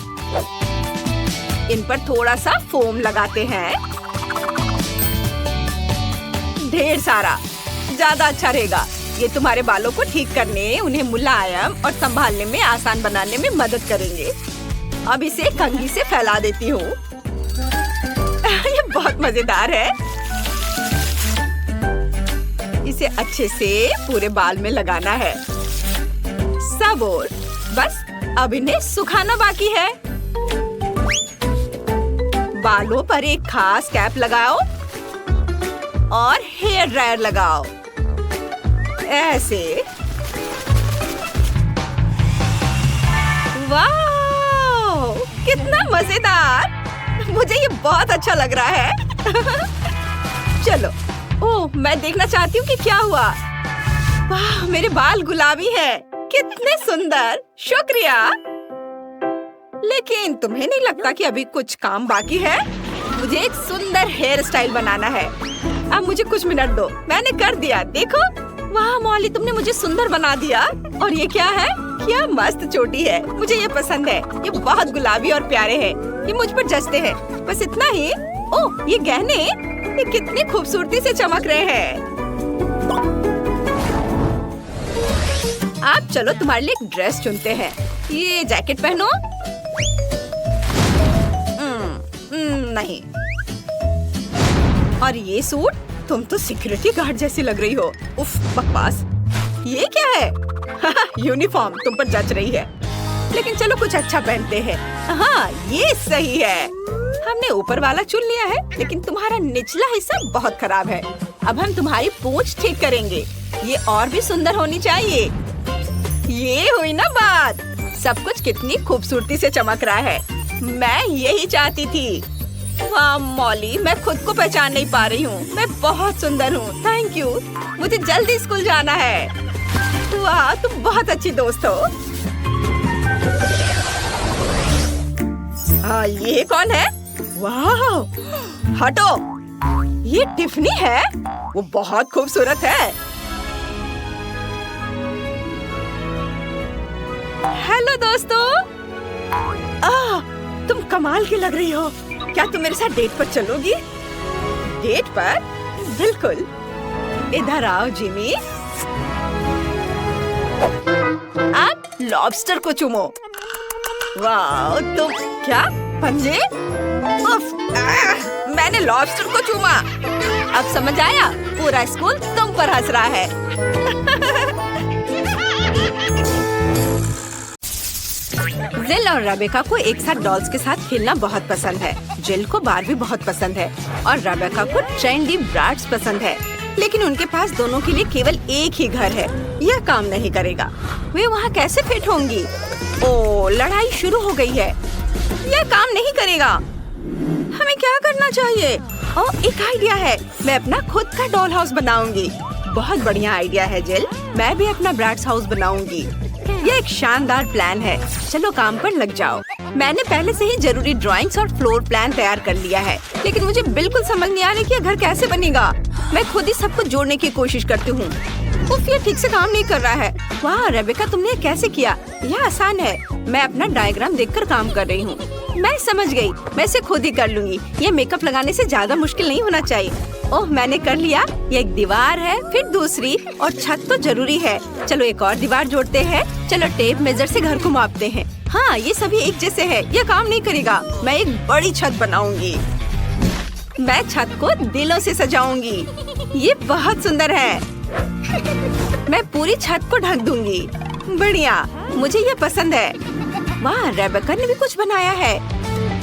इन पर थोड़ा सा फोम लगाते हैं। ढेर सारा, ज्यादा अच्छा रहेगा। ये तुम्हारे बालों को ठीक करने, उन्हें मुलायम और संभालने में आसान बनाने में मदद करेंगे। अब इसे कंघी से फैला देती हूँ। ये बहुत मजेदार है। इसे अच्छे से पूरे बाल में लगाना है। सब और बस अब इन्हें सुखाना बाकी है। बालों पर एक खास कैप लगाओ और हेयर ड्रायर लगाओ। ऐसे। वाह, कितना मजेदार। मुझे ये बहुत अच्छा लग रहा है। चलो। ओह, मैं देखना चाहती हूँ कि क्या हुआ। वाह, मेरे बाल गुलाबी है। कितने सुंदर। शुक्रिया। लेकिन तुम्हें नहीं लगता कि अभी कुछ काम बाकी है? मुझे एक सुंदर हेयर स्टाइल बनाना है। अब मुझे कुछ मिनट दो। मैंने कर दिया, देखो। वाह मॉली, तुमने मुझे सुंदर बना दिया। और ये क्या है? क्या मस्त चोटी है। मुझे ये पसंद है। ये बहुत गुलाबी और प्यारे हैं। ये मुझ पर जचते हैं। बस इतना ही। ओह, ये गहने, ये कितनी खूबसूरती से चमक रहे हैं। आप चलो तुम्हारे लिए एक ड्रेस चुनते हैं। ये जैकेट पहनो। नहीं। और ये सूट, तुम तो सिक्योरिटी गार्ड जैसी लग रही हो। उफ, बकवास। ये क्या है? यूनिफॉर्म तुम पर जच रही है। लेकिन चलो कुछ अच्छा पहनते हैं। हाँ, ये सही है। हमने ऊपर वाला चुन लिया है, लेकिन तुम्हारा निचला हिस्सा बहुत खराब है। अब हम तुम्हारी पूंछ ठीक करेंगे। ये और भी सुंदर होनी चाहिए। ये हुई ना बात। सब कुछ कितनी खूबसूरती से चमक रहा है। मैं यही चाहती थी। वाह मॉली, मैं खुद को पहचान नहीं पा रही हूँ। मैं बहुत सुंदर हूँ। Thank you. मुझे जल्दी स्कूल जाना है। वाह, तुम बहुत अच्छी दोस्त हो। ये कौन है? वाह, हटो। ये टिफनी है। वो बहुत खूबसूरत है। हेलो दोस्तों। तुम कमाल की लग रही हो। क्या तुम मेरे साथ डेट पर चलोगी? डेट पर? बिल्कुल। इधर आओ जिमी। आप लॉबस्टर को चूमो। वाह, तुम क्या पंजे? उफ, मैंने लॉबस्टर को चूमा। अब समझ आया? पूरा स्कूल तुम पर हंस रहा है। जिल और रेबेका को एक साथ डॉल्स के साथ खेलना बहुत पसंद है। जिल को बारबी बहुत पसंद है और रेबेका को ट्रेंडी ब्राड्स पसंद है। लेकिन उनके पास दोनों के लिए केवल एक ही घर है। यह काम नहीं करेगा। वे वहाँ कैसे फिट होंगी? ओह, लड़ाई शुरू हो गई है। यह काम नहीं करेगा। हमें क्या करना चाहिए? ओह, एक आइडिया है। मैं अपना खुद का डॉल हाउस बनाऊंगी। बहुत बढ़िया आइडिया है जिल। मैं भी अपना ब्राड्स हाउस बनाऊंगी। यह एक शानदार प्लान है। चलो काम पर लग जाओ। मैंने पहले से ही जरूरी ड्राइंग्स और फ्लोर प्लान तैयार कर लिया है, लेकिन मुझे बिल्कुल समझ नहीं आ रहा कि यह घर कैसे बनेगा। मैं खुद ही सबको जोड़ने की कोशिश करती हूँ। उफ, ये ठीक से काम नहीं कर रहा है। वाह रेबेका, तुमने कैसे किया? यह आसान है। मैं अपना डायग्राम देखकर काम कर रही हूँ। मैं समझ गई। मैं इसे खुद ही कर लूंगी। ये मेकअप लगाने से ज्यादा मुश्किल नहीं होना चाहिए। ओह मैंने कर लिया। ये एक दीवार है, फिर दूसरी और छत तो जरूरी है। चलो एक और दीवार जोड़ते हैं। चलो टेप मेजर से घर को मापते हैं। हाँ ये सभी एक जैसे है, ये काम नहीं करेगा। मैं एक बड़ी छत बनाऊंगी। मैं छत को दिलों से सजाऊंगी। ये बहुत सुंदर है। मैं पूरी छत को ढक दूंगी। बढ़िया, मुझे ये पसंद है। वाह, रेबेका ने भी कुछ बनाया है।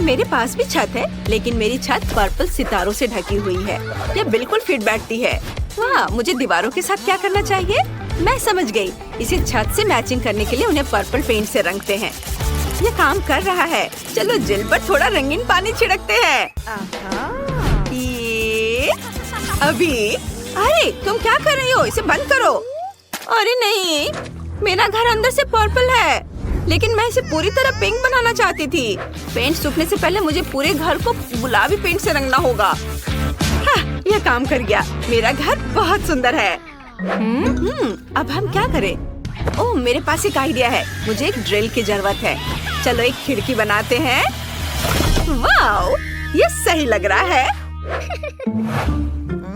मेरे पास भी छत है, लेकिन मेरी छत पर्पल सितारों से ढकी हुई है। ये बिल्कुल फिट बैठती है। वाह, मुझे दीवारों के साथ क्या करना चाहिए? मैं समझ गई। इसे छत से मैचिंग करने के लिए उन्हें पर्पल पेंट से रंगते हैं। ये काम कर रहा है। चलो जिल पर थोड़ा रंगीन पानी छिड़कते हैं। ये अभी, अरे तुम क्या कर रही हो? इसे बंद करो। अरे नहीं, मेरा घर अंदर से पर्पल है, लेकिन मैं इसे पूरी तरह पिंक बनाना चाहती थी। पेंट सूखने से पहले मुझे पूरे घर को गुलाबी पेंट से रंगना होगा। हाँ, यह काम कर गया। मेरा घर बहुत सुंदर है। अब हम क्या करें? ओह, मेरे पास एक आइडिया है। मुझे एक ड्रिल की जरूरत है। चलो एक खिड़की बनाते हैं। वाओ, ये सही लग रहा है।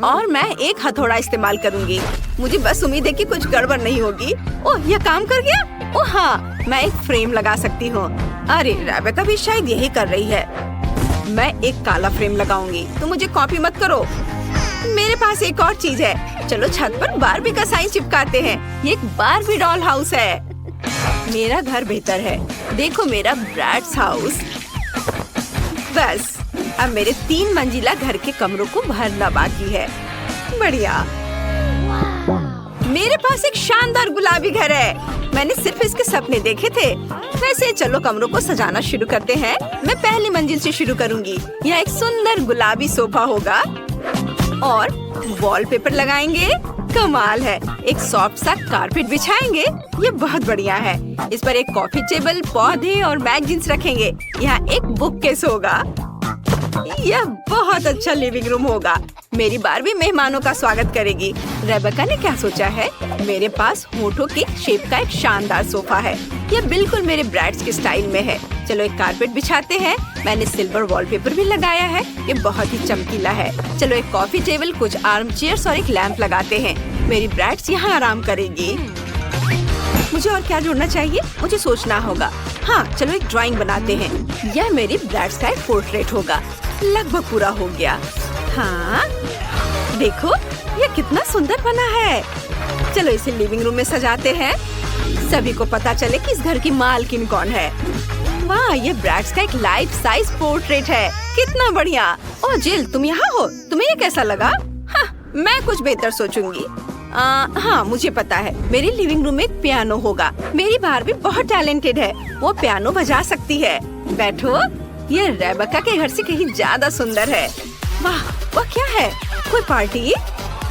और मैं एक हथौड़ा इस्तेमाल करूंगी। मुझे बस उम्मीद है कि कुछ गड़बड़ नहीं होगी। ओह, यह काम कर गया। ओह हाँ, मैं एक फ्रेम लगा सकती हूँ। अरे रेबेका भी शायद यही कर रही है। मैं एक काला फ्रेम लगाऊंगी, तो मुझे कॉपी मत करो। मेरे पास एक और चीज है। चलो छत पर बारबी का साइन चिपकाते हैं। ये एक बारबी डॉल हाउस है। मेरा घर बेहतर है। देखो मेरा ब्रैड्स हाउस। बस अब मेरे 3 मंजिला घर के कमरों को भरना बाकी है। बढ़िया। मेरे पास एक शानदार गुलाबी घर है। मैंने सिर्फ इसके सपने देखे थे। वैसे चलो कमरों को सजाना शुरू करते हैं। मैं पहली मंजिल से शुरू करूंगी। यह एक सुंदर गुलाबी सोफा होगा और वॉलपेपर लगाएंगे। कमाल है। एक सॉफ्ट सा कारपेट बिछाएंगे। ये बहुत बढ़िया है। इस पर एक कॉफी टेबल, पौधे और मैगजीन्स रखेंगे। यहाँ एक बुक केस होगा। यह बहुत अच्छा लिविंग रूम होगा। मेरी बारबी मेहमानों का स्वागत करेगी। रेबेका ने क्या सोचा है? मेरे पास होठों की शेप का एक शानदार सोफा है। यह बिल्कुल मेरे ब्रैड्स के स्टाइल में है। चलो एक कारपेट बिछाते हैं। मैंने सिल्वर वॉलपेपर भी लगाया है। ये बहुत ही चमकीला है। चलो एक कॉफी टेबल, कुछ आर्म चेयर्स और एक लैंप लगाते हैं। मेरी ब्रैड्स यहाँ आराम करेगी। मुझे और क्या जोड़ना चाहिए? मुझे सोचना होगा। हाँ, चलो एक ड्राइंग बनाते हैं। यह मेरी ब्रैड्स का एक पोर्ट्रेट होगा। लगभग पूरा हो गया। हाँ, देखो ये कितना सुंदर बना है। चलो इसे लिविंग रूम में सजाते हैं। सभी को पता चले कि इस घर की मालकिन कौन है। वाह, ये ब्रैड्स का एक लाइफ साइज पोर्ट्रेट है। कितना बढ़िया। ओह जिल, तुम यहाँ हो? तुम्हें ये कैसा लगा? हाँ, मैं कुछ बेहतर सोचूंगी। हाँ, मुझे पता है। मेरी लिविंग रूम में एक पियानो होगा। मेरी बारबी बहुत टैलेंटेड है। वो पियानो बजा सकती है। बैठो। ये रेबेका के घर से कहीं ज्यादा सुंदर है। वाह, वह क्या है? कोई पार्टी?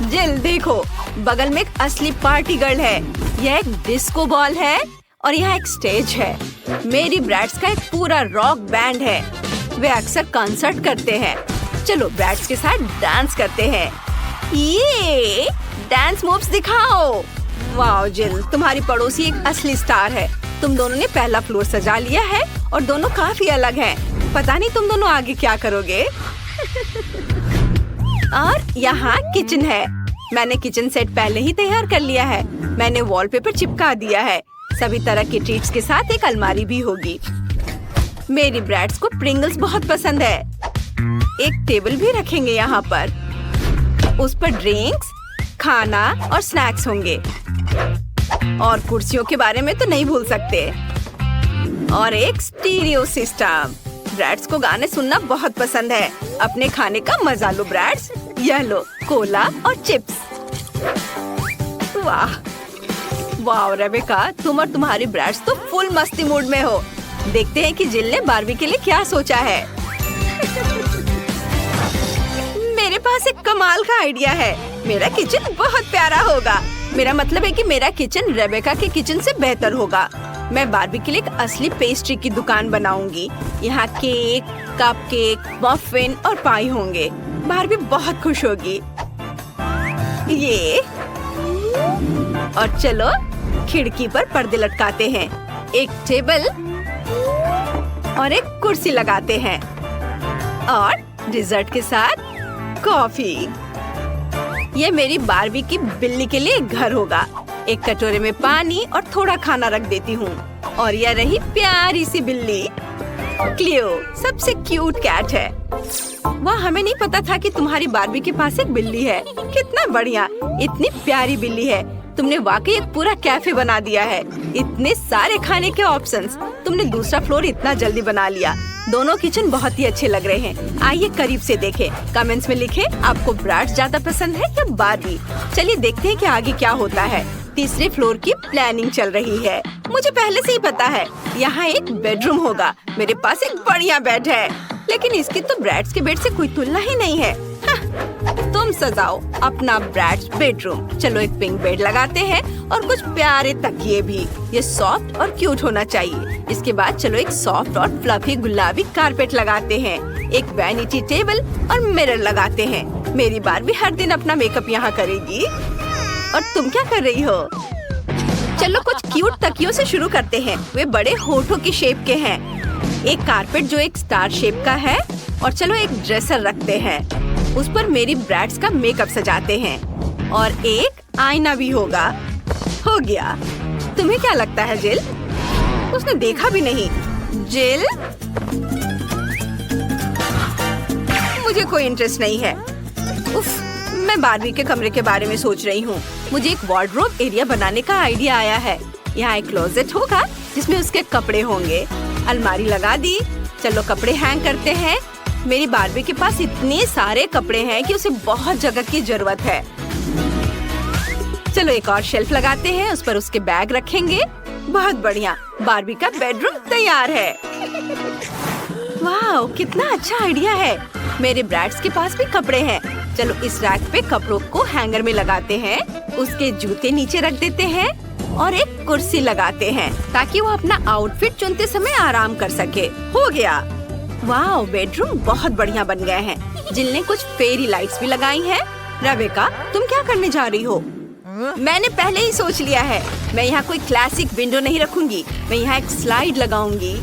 जिल देखो, बगल में एक असली पार्टी गर्ल है। यह एक डिस्को बॉल है और यहाँ एक स्टेज है। मेरी ब्रैड्स का एक पूरा रॉक बैंड है। वे अक्सर कॉन्सर्ट करते हैं। चलो ब्रैड्स के साथ डांस करते हैं। ये डांस मूव्स दिखाओ। वाह जिल, तुम्हारी पड़ोसी एक असली स्टार है। तुम दोनों ने पहला फ्लोर सजा लिया है और दोनों काफी अलग हैं। पता नहीं तुम दोनों आगे क्या करोगे। और यहाँ किचन है। मैंने किचन सेट पहले ही तैयार कर लिया है। मैंने वॉलपेपर चिपका दिया है। सभी तरह के ट्रीट्स के साथ एक अलमारी भी होगी। मेरी ब्रैड्स को प्रिंगल्स बहुत पसंद है। एक टेबल भी रखेंगे यहाँ पर। उस पर ड्रिंक्स, खाना और स्नैक्स होंगे। और कुर्सियों के बारे में तो नहीं भूल सकते। और एक स्टीरियो सिस्टम। ब्रैड्स को गाने सुनना बहुत पसंद है। अपने खाने का मजा लो ब्रैड्स। यह लो कोला और चिप्स। वाह वाह रेबेका, तुम और तुम्हारी ब्रैड्स तो फुल मस्ती मूड में हो। देखते हैं कि जिल ने बारबी के लिए क्या सोचा है। मेरे पास एक कमाल का आइडिया है। मेरा किचन बहुत प्यारा होगा। मेरा मतलब है कि मेरा किचन रेबेका के किचन से बेहतर होगा। मैं बारबी के लिए एक असली पेस्ट्री की दुकान बनाऊंगी। यहाँ केक, कपकेक, मफिन और पाई होंगे। बारबी बहुत खुश होगी। ये और चलो खिड़की पर पर्दे लटकाते हैं। एक टेबल और एक कुर्सी लगाते हैं और डिजर्ट के साथ कॉफी। ये मेरी बारबी की बिल्ली के लिए घर होगा। एक कटोरे में पानी और थोड़ा खाना रख देती हूँ। और यह रही प्यारी सी बिल्ली क्लियो, सबसे क्यूट कैट है। वाह, हमें नहीं पता था कि तुम्हारी बारबी के पास एक बिल्ली है। कितना बढ़िया, इतनी प्यारी बिल्ली है। तुमने वाकई एक पूरा कैफे बना दिया है। इतने सारे खाने के ऑप्शंस। तुमने दूसरा फ्लोर इतना जल्दी बना लिया। दोनों किचन बहुत ही अच्छे लग रहे हैं। आइए करीब से देखें। कमेंट्स में लिखें आपको ब्रैड्स ज्यादा पसंद है या बारबी। चलिए देखते हैं कि आगे क्या होता है। तीसरे फ्लोर की प्लानिंग चल रही है। मुझे पहले से ही पता है यहाँ एक बेडरूम होगा। मेरे पास एक बढ़िया बेड है, लेकिन इसकी तो ब्रैड्स के बेड से कोई तुलना ही नहीं है। तुम सजाओ अपना ब्रैड्स बेडरूम। चलो एक पिंक बेड लगाते हैं और कुछ प्यारे तकिए भी। ये सॉफ्ट और क्यूट होना चाहिए। इसके बाद चलो एक सॉफ्ट और फ्लफी गुलाबी कारपेट लगाते हैं। एक वैनिटी टेबल और मिरर लगाते हैं। मेरी बारबी हर दिन अपना मेकअप यहाँ करेगी। और तुम क्या कर रही हो? चलो कुछ क्यूट तकियों से शुरू करते हैं। वे बड़े होठों की शेप के हैं। एक कारपेट जो एक स्टार शेप का है। और चलो एक ड्रेसर रखते हैं। उस पर मेरी ब्रैड्स का मेकअप सजाते हैं। और एक आईना भी होगा। हो गया। तुम्हें क्या लगता है जिल? उसने देखा भी नहीं। जिल, मुझे कोई इंटरेस्ट नहीं है। उफ, मैं बारबी के कमरे के बारे में सोच रही हूँ। मुझे एक वार्डरोब एरिया बनाने का आइडिया आया है। यहाँ एक क्लोजेट होगा जिसमें उसके कपड़े होंगे। अलमारी लगा दी। चलो कपड़े हैंग करते हैं। मेरी बारबी के पास इतने सारे कपड़े हैं कि उसे बहुत जगह की जरूरत है। चलो एक और शेल्फ लगाते हैं। उस पर उसके बैग रखेंगे। बहुत बढ़िया, बारबी का बेडरूम तैयार है। वाह, कितना अच्छा आइडिया है। मेरे ब्रैड्स के पास भी कपड़े हैं। चलो इस रैक पे कपड़ों को हैंगर में लगाते हैं। उसके जूते नीचे रख देते हैं और एक कुर्सी लगाते हैं ताकि वो अपना आउटफिट चुनते समय आराम कर सके। हो गया। वाह, बेडरूम बहुत बढ़िया बन गए हैं। जिल ने कुछ फेरी लाइट्स भी लगाई हैं। रेबेका, तुम क्या करने जा रही हो? मैंने पहले ही सोच लिया है। मैं यहाँ कोई क्लासिक विंडो नहीं रखूंगी। मैं यहाँ एक स्लाइड लगाऊंगी।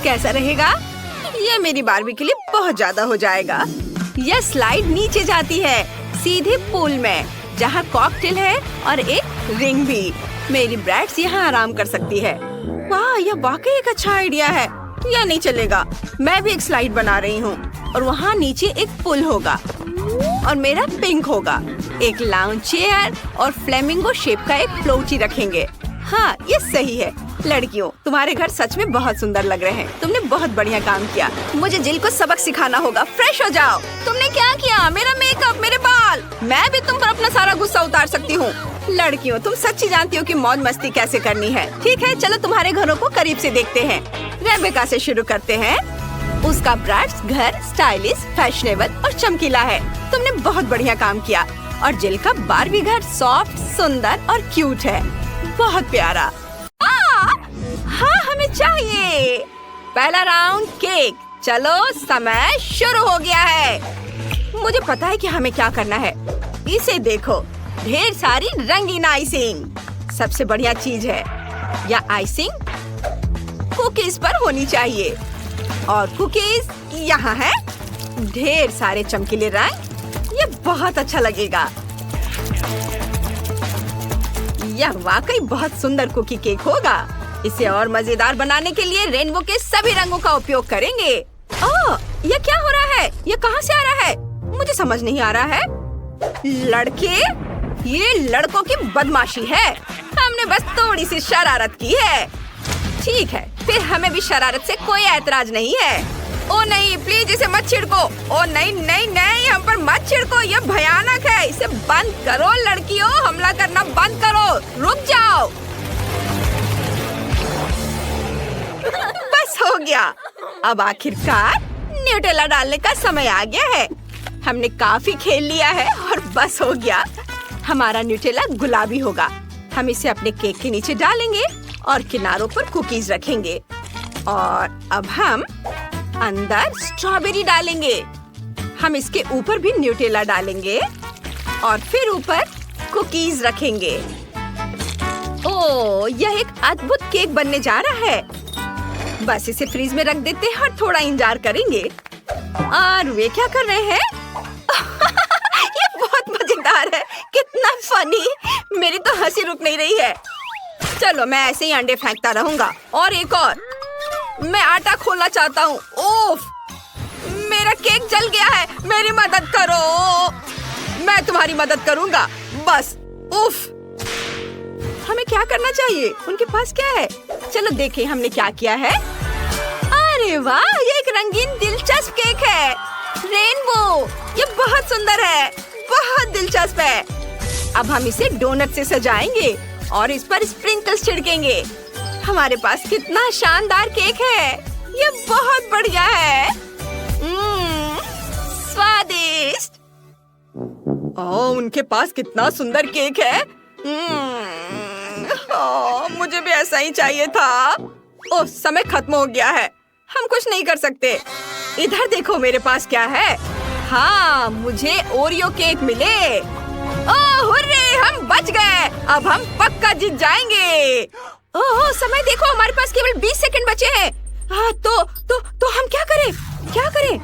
कैसा रहेगा? ये मेरी बारबी के लिए बहुत ज्यादा हो जाएगा। यह स्लाइड नीचे जाती है सीधे पूल में, जहाँ कॉकटेल है और एक रिंग भी। मेरी ब्रैड्स यहाँ आराम कर सकती है। वाह, यह वाकई एक अच्छा आइडिया है। यह नहीं चलेगा। मैं भी एक स्लाइड बना रही हूँ और वहाँ नीचे एक पुल होगा और मेरा पिंक होगा। एक लाउंज चेयर और फ्लेमिंगो शेप का एक फ्लोटी रखेंगे। हाँ, ये सही है। लड़कियों, तुम्हारे घर सच में बहुत सुंदर लग रहे हैं। तुमने बहुत बढ़िया काम किया। मुझे जिल को सबक सिखाना होगा। फ्रेश हो जाओ। तुमने क्या किया? मेरा मेकअप, मेरे बाल। मैं भी तुम पर अपना सारा गुस्सा उतार सकती हूँ। लड़कियों, तुम सच्ची जानती हो कि मौज मस्ती कैसे करनी है। ठीक है, चलो तुम्हारे घरों को करीब से देखते हैं। रेबेका से शुरू करते हैं। उसका ब्रैड्स घर स्टाइलिश, फैशनेबल और चमकीला है। तुमने बहुत बढ़िया काम किया। और जिल का बारबी घर सॉफ्ट, सुंदर और क्यूट है। बहुत प्यारा। हाँ, हमें चाहिए। पहला राउंड केक। चलो समय शुरू हो गया है। मुझे पता है कि हमें क्या करना है। इसे देखो, ढेर सारी रंगीन आइसिंग। सबसे बढ़िया चीज है यह आइसिंग कुकीज पर होनी चाहिए। और कुकीज यहाँ है। ढेर सारे चमकीले रंग। ये बहुत अच्छा लगेगा। यह वाकई बहुत सुंदर कुकी केक होगा। इसे और मजेदार बनाने के लिए रेनबो के सभी रंगों का उपयोग करेंगे। ओह, ये क्या हो रहा है? ये कहाँ से आ रहा है? मुझे समझ नहीं आ रहा है। लड़के, ये लड़कों की बदमाशी है। हमने बस थोड़ी सी शरारत की है। ठीक है, फिर हमें भी शरारत से कोई ऐतराज नहीं है। ओ नहीं, प्लीज इसे मत छिड़को। ओ नहीं नहीं नहीं, हम पर मत छिड़को। ये भयानक है। इसे बंद करो लड़कियों। हमला करना बंद करो। रुक जाओ। बस हो गया। अब आखिरकार न्यूटेला डालने का समय आ गया है। हमने काफी खेल लिया है और बस हो गया। हमारा न्यूटेला गुलाबी होगा। हम इसे अपने केक के नीचे डालेंगे और किनारों पर कुकीज रखेंगे। और अब हम अंदर स्ट्रॉबेरी डालेंगे। हम इसके ऊपर भी न्यूटेला डालेंगे और फिर ऊपर कुकीज रखेंगे। ओह, यह एक अद्भुत केक बनने जा रहा है। बस इसे फ्रीज में रख देते हैं और थोड़ा इंतजार करेंगे। और वे क्या कर रहे हैं? ये बहुत मजेदार है। कितना फनी। मेरी तो हंसी रुक नहीं रही है। चलो मैं ऐसे ही अंडे फेंकता रहूंगा। और एक और, मैं आटा खोलना चाहता हूँ। ओफ, मेरा केक जल गया है। मेरी मदद करो। मैं तुम्हारी मदद करूंगा। बस उफ। हमें क्या करना चाहिए? उनके पास क्या है? चलो देखें हमने क्या किया है। अरे वाह, ये एक रंगीन दिलचस्प केक है। रेनबो, ये बहुत सुंदर है, बहुत दिलचस्प है। अब हम इसे डोनट से सजाएंगे और इस पर स्प्रिंकल्स छिड़केंगे। हमारे पास कितना शानदार केक है। ये बहुत बढ़िया है। स्वादिष्ट। ओह, उनके पास कितना सुंदर केक है। मुझे भी ऐसा ही चाहिए था। ओह, समय खत्म हो गया है। हम कुछ नहीं कर सकते। इधर देखो मेरे पास क्या है। हाँ, मुझे ओरियो केक मिले। ओह हुर्रे, हम बच गए। अब हम पक्का जीत जाएंगे। ओह, समय देखो, हमारे पास केवल 20 सेकंड बचे हैं। हाँ, तो हम क्या करें? क्या करें?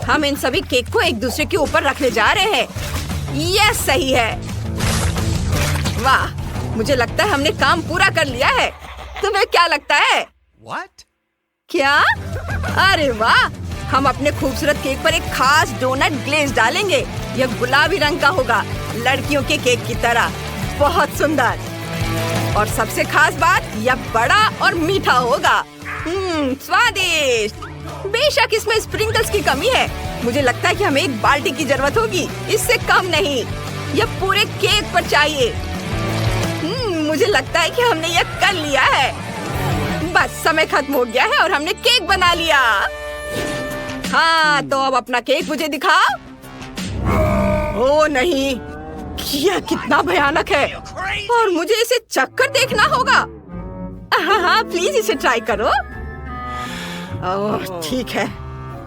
हम इन सभी केक को एक दूसरे के ऊपर रखने जा रहे हैं। यह सही है। वाह, मुझे लगता है हमने काम पूरा कर लिया है। तुम्हें क्या लगता है? What? क्या? अरे वाह, हम अपने खूबसूरत केक पर एक खास डोनट ग्लेज डालेंगे। यह गुलाबी रंग का होगा, लड़कियों के केक की तरह। बहुत सुंदर। और सबसे खास बात, यह बड़ा और मीठा होगा। स्वादिष्ट। बेशक इसमें स्प्रिंकल्स की कमी है। मुझे लगता है कि हमें एक बाल्टी की जरूरत होगी, इससे कम नहीं। यह पूरे केक पर चाहिए। मुझे लगता है कि हमने यह कर लिया है। बस समय खत्म हो गया है और हमने केक बना लिया। हाँ, तो अब अपना केक मुझे दिखाओ। ओ नहीं, यह कितना भयानक है और मुझे इसे चखकर देखना होगा। हाँ, प्लीज इसे ट्राई करो। ओह ठीक है,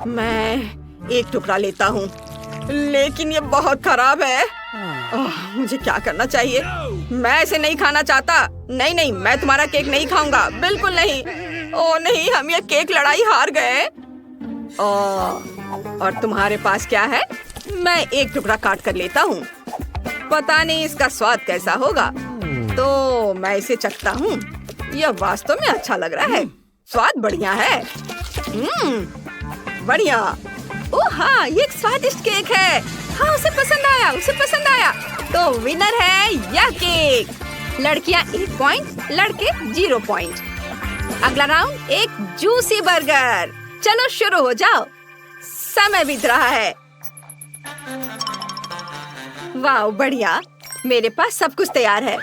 मैं एक टुकड़ा लेता हूँ, लेकिन ये बहुत खराब है। मुझे क्या करना चाहिए? मैं इसे नहीं खाना चाहता। नहीं, मैं तुम्हारा केक नहीं खाऊंगा, बिल्कुल नहीं। ओह नहीं, हम ये केक लड़ाई हार गए। और तुम्हारे पास क्या है? मैं एक टुकड़ा काट कर लेता हूँ। पता नहीं इसका स्वाद कैसा होगा, तो मैं इसे चखता हूँ। यह वास्तव में अच्छा लग रहा है। स्वाद बढ़िया है। बढ़िया। ओह हाँ, ये एक स्वादिष्ट केक है। हाँ, उसे पसंद आया। तो विनर है यह केक। लड़कियाँ 1 पॉइंट, लड़के 0 पॉइंट। अगला राउंड एक जूसी बर्गर। चलो शुरू हो जाओ, समय बीत रहा है। वाह बढ़िया, मेरे पास सब कुछ तैयार है।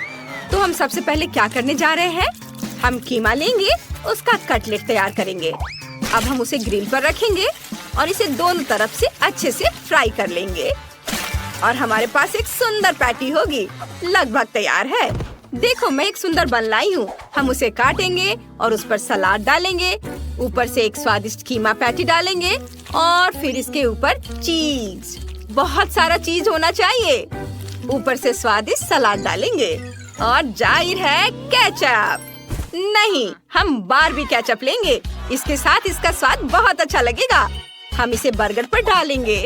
तो हम सबसे पहले क्या करने जा रहे हैं? हम कीमा लेंगे, उसका कटलेट तैयार करेंगे। अब हम उसे ग्रिल पर रखेंगे और इसे दोनों तरफ से अच्छे से फ्राई कर लेंगे। और हमारे पास एक सुंदर पैटी होगी। लगभग तैयार है। देखो, मैं एक सुंदर बन लाई हूँ। हम उसे काटेंगे और उस पर सलाद डालेंगे। ऊपर से एक स्वादिष्ट कीमा पैटी डालेंगे और फिर इसके ऊपर चीज, बहुत सारा चीज होना चाहिए। ऊपर से स्वादिष्ट सलाद डालेंगे और जाहिर है केचप। नहीं, हम बारबी केचप लेंगे। इसके साथ इसका स्वाद बहुत अच्छा लगेगा। हम इसे बर्गर पर डालेंगे।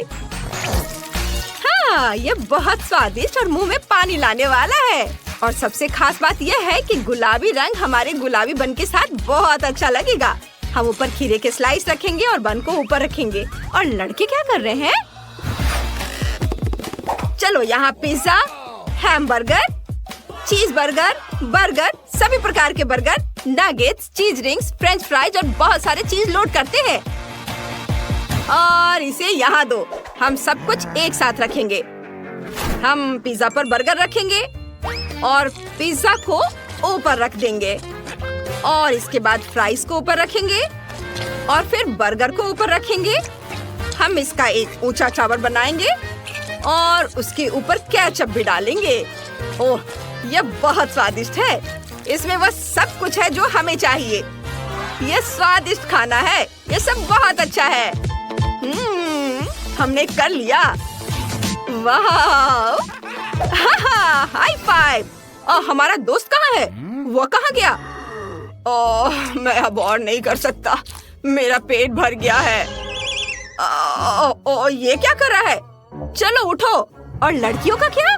हाँ, ये बहुत स्वादिष्ट और मुंह में पानी लाने वाला है। और सबसे खास बात यह है कि गुलाबी रंग हमारे गुलाबी बन के साथ बहुत अच्छा लगेगा। हम ऊपर खीरे के स्लाइस रखेंगे और बन को ऊपर रखेंगे। और लड़के क्या कर रहे हैं? चलो यहाँ पिज्जा, हैमबर्गर, चीज बर्गर, सभी प्रकार के बर्गर, नगेट्स, चीज रिंग्स, फ्रेंच फ्राइज और बहुत सारे चीज लोड करते हैं। और इसे यहाँ दो। हम सब कुछ एक साथ रखेंगे। हम पिज्जा पर बर्गर रखेंगे और पिज्जा को ऊपर रख देंगे। और इसके बाद फ्राइज को ऊपर रखेंगे और फिर बर्गर को ऊपर रखेंगे। हम इसका एक ऊंचा टावर बनाएंगे और उसके ऊपर केचप भी डालेंगे। ओह, यह बहुत स्वादिष्ट है। इसमें वह सब कुछ है जो हमें चाहिए। यह स्वादिष्ट खाना है। यह सब बहुत अच्छा है। हमने कर लिया। वाह, हाई फाइव। हमारा दोस्त कहाँ है? वो कहाँ गया? ओह, मैं अब और नहीं कर सकता। मेरा पेट भर गया है। ये क्या कर रहा है? चलो उठो। और लड़कियों का क्या?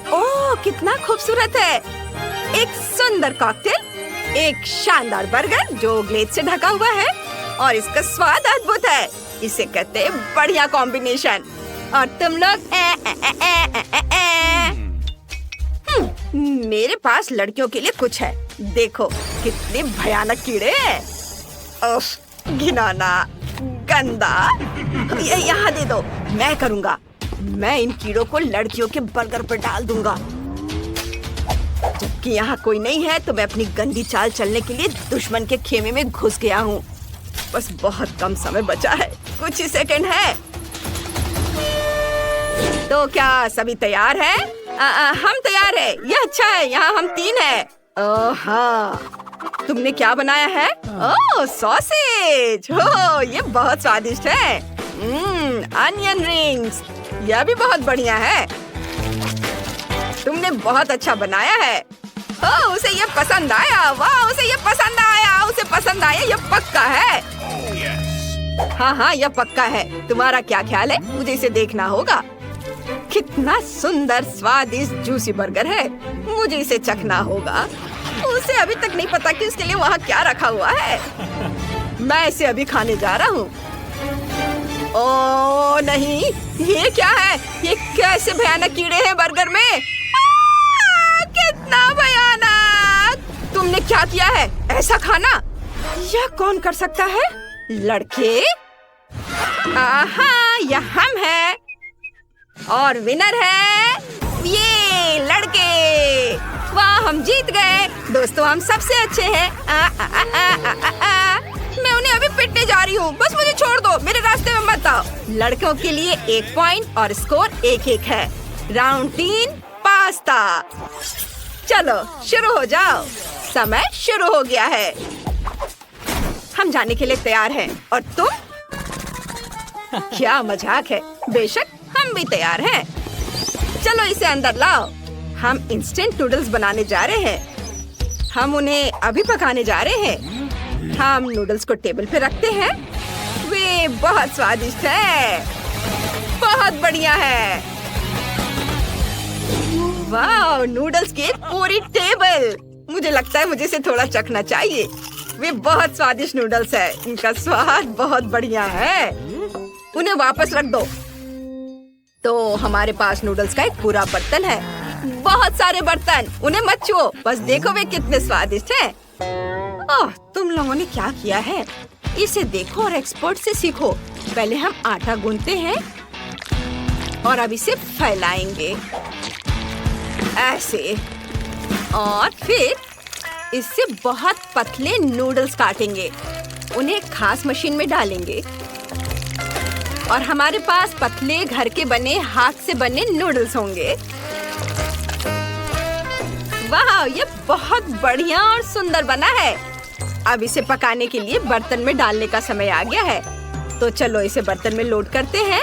ओह, कितना खूबसूरत है। एक सुंदर कॉकटेल, एक शानदार बर्गर जो ग्लेज से ढका हुआ है और इसका स्वाद अद्भुत है। इसे कहते हैं बढ़िया कॉम्बिनेशन। और तुम लोग मेरे पास लड़कियों के लिए कुछ है। देखो कितने भयानक कीड़े हैं। उफ, घिनौना, गंदा। यहाँ दे दो, मैं करूँगा। मैं इन कीड़ों को लड़कियों के बर्गर पर डाल दूंगा। जबकि यहाँ कोई नहीं है तो मैं अपनी गंदी चाल चलने के लिए दुश्मन के खेमे में घुस गया हूँ। बस बहुत कम समय बचा है, कुछ ही सेकंड है। तो क्या सभी तैयार हैं? हम तैयार हैं। ये अच्छा है, यहाँ हम 3 हैं। ओह हाँ, तुमने क्या बनाया है? ओह, सॉसेज। ओह, ये बहुत स्वादिष्ट है। अनियन रिंग्स, यह भी बहुत बढ़िया है। तुमने बहुत अच्छा बनाया है। ओह, उसे ये पसंद आया। वाह, उसे ये पसंद आया। उसे पसंद आया, ये पक्का है। हाँ, यह पक्का है। तुम्हारा क्या ख्याल है? मुझे इसे देखना होगा। कितना सुंदर स्वादिष्ट जूसी बर्गर है। मुझे इसे चखना होगा। उसे अभी तक नहीं पता कि उसके लिए वहाँ क्या रखा हुआ है। मैं इसे अभी खाने जा रहा हूँ। ओह नहीं, ये क्या है? ये कैसे भयानक कीड़े हैं बर्गर में? कितना भयानक! तुमने क्या किया है? ऐसा खाना यह कौन कर सकता है? लड़के? आहा, यह हम हैं। और विनर है ये लड़के। वाह, हम जीत गए। दोस्तों, हम सबसे अच्छे हैं। मैं उन्हें अभी पिटने जा रही हूँ। बस मुझे छोड़ दो, मेरे रास्ते में मत आओ। लड़कों के लिए 1 पॉइंट और स्कोर 1-1 है। Round 3 pasta. चलो शुरू हो जाओ। समय शुरू हो गया है। हम जाने के लिए तैयार हैं। और तुम? क्या मजाक है। बेशक हम भी तैयार हैं। चलो इसे अंदर लाओ। हम इंस्टेंट नूडल्स बनाने जा रहे हैं। हम उन्हें अभी पकाने जा रहे हैं। हम नूडल्स को टेबल पे रखते हैं। वे बहुत स्वादिष्ट है। बहुत बढ़िया है। वाह, नूडल्स की पूरी टेबल। मुझे लगता है मुझे इसे थोड़ा चखना चाहिए। वे बहुत स्वादिष्ट नूडल्स है। इनका स्वाद बहुत बढ़िया है। उन्हें वापस रख दो। तो हमारे पास नूडल्स का एक पूरा बर्तन है। बहुत सारे बर्तन। उन्हें मत छुओ, बस देखो वे कितने स्वादिष्ट हैं। ओह, तुम लोगों ने क्या किया है? इसे देखो और एक्सपर्ट से सीखो। पहले हम आटा गूंथते हैं और अब इसे फैलाएंगे ऐसे। और फिर इससे बहुत पतले नूडल्स काटेंगे। उन्हें खास मशीन में डालेंगे और हमारे पास पतले घर के बने हाथ से बने नूडल्स होंगे। वाह, ये बहुत बढ़िया और सुंदर बना है। अब इसे पकाने के लिए बर्तन में डालने का समय आ गया है। तो चलो इसे बर्तन में लोड करते हैं।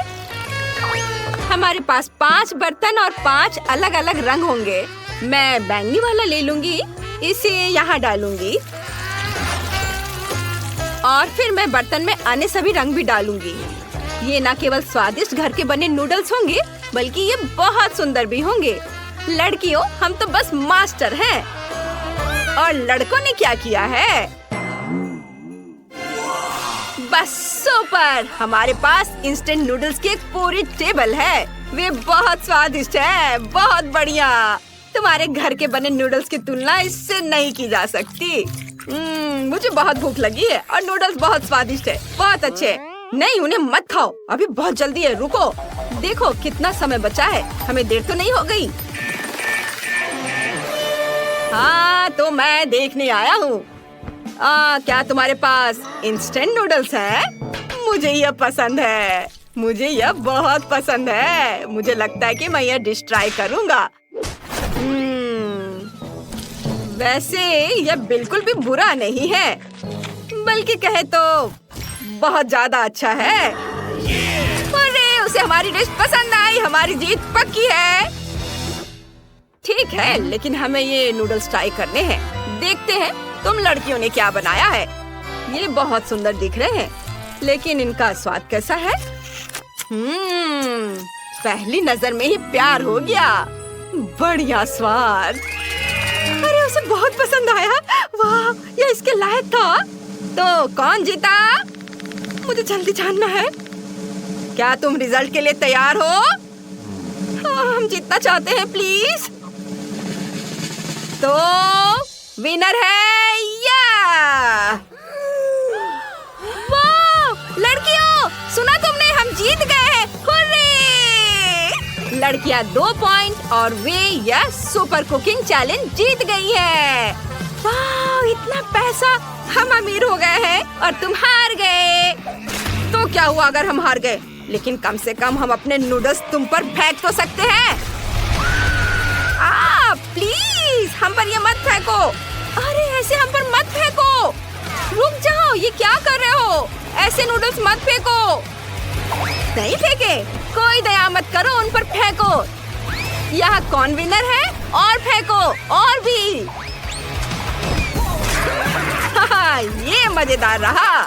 हमारे पास 5 बर्तन और 5 अलग अलग रंग होंगे। मैं बैंगनी वाला ले लूंगी। इसे यहाँ डालूंगी और फिर मैं बर्तन में अन्य सभी रंग भी डालूंगी। ये न केवल स्वादिष्ट घर के बने नूडल्स होंगे, बल्कि ये बहुत सुंदर भी होंगे। लड़कियों, हम तो बस मास्टर हैं। और लड़कों ने क्या किया है? बस सुपर! हमारे पास इंस्टेंट नूडल्स की एक पूरी टेबल है। वे बहुत स्वादिष्ट है। बहुत बढ़िया। तुम्हारे घर के बने नूडल्स की तुलना इससे नहीं की जा सकती। मुझे बहुत भूख लगी है और नूडल्स बहुत स्वादिष्ट है। बहुत अच्छे। नहीं, उन्हें मत खाओ, अभी बहुत जल्दी है। रुको, देखो कितना समय बचा है। हमें देर तो नहीं हो गई? हाँ, तो मैं देखने आया हूँ। क्या तुम्हारे पास इंस्टेंट नूडल्स है? मुझे यह पसंद है। मुझे यह बहुत पसंद है। मुझे लगता है कि मैं यह डिश ट्राई करूँगा। वैसे यह बिल्कुल भी बुरा नहीं है, बल्कि कहे तो बहुत ज्यादा अच्छा है। अरे, उसे हमारी डिश पसंद आई। हमारी जीत पक्की है। ठीक है, लेकिन हमें ये नूडल्स ट्राई करने हैं। देखते हैं तुम लड़कियों ने क्या बनाया है। ये बहुत सुंदर दिख रहे हैं, लेकिन इनका स्वाद कैसा है? पहली नजर में ही प्यार हो गया। बढ़िया स्वाद। अरे उसे बहुत पसंद आया। वाह, ये इसके लायक था। तो कौन जीता? मुझे जल्दी जानना है। क्या तुम रिजल्ट के लिए तैयार हो? हाँ, हम जीतना चाहते हैं प्लीज। तो विनर है या वाह लड़कियों, सुना तुमने, हम जीत गए हैं। हुर्रे! लड़कियां 2 पॉइंट और वे यह सुपर कुकिंग चैलेंज जीत गई है। वाह, इतना पैसा, हम अमीर हो गए हैं और तुम हार गए। तो क्या हुआ अगर हम हार गए? लेकिन कम से कम हम अपने नूडल्स तुम पर फेंक तो सकते हैं। प्लीज हम पर ये मत फेंको। अरे ऐसे हम पर मत फेंको। रुक जाओ, ये क्या कर रहे हो? ऐसे नूडल्स मत फेंको। नहीं फेंके, कोई दया मत करो, उन पर फेंको। यहाँ कौन विनर है? और फेंको, और भी। ये मजेदार रहा।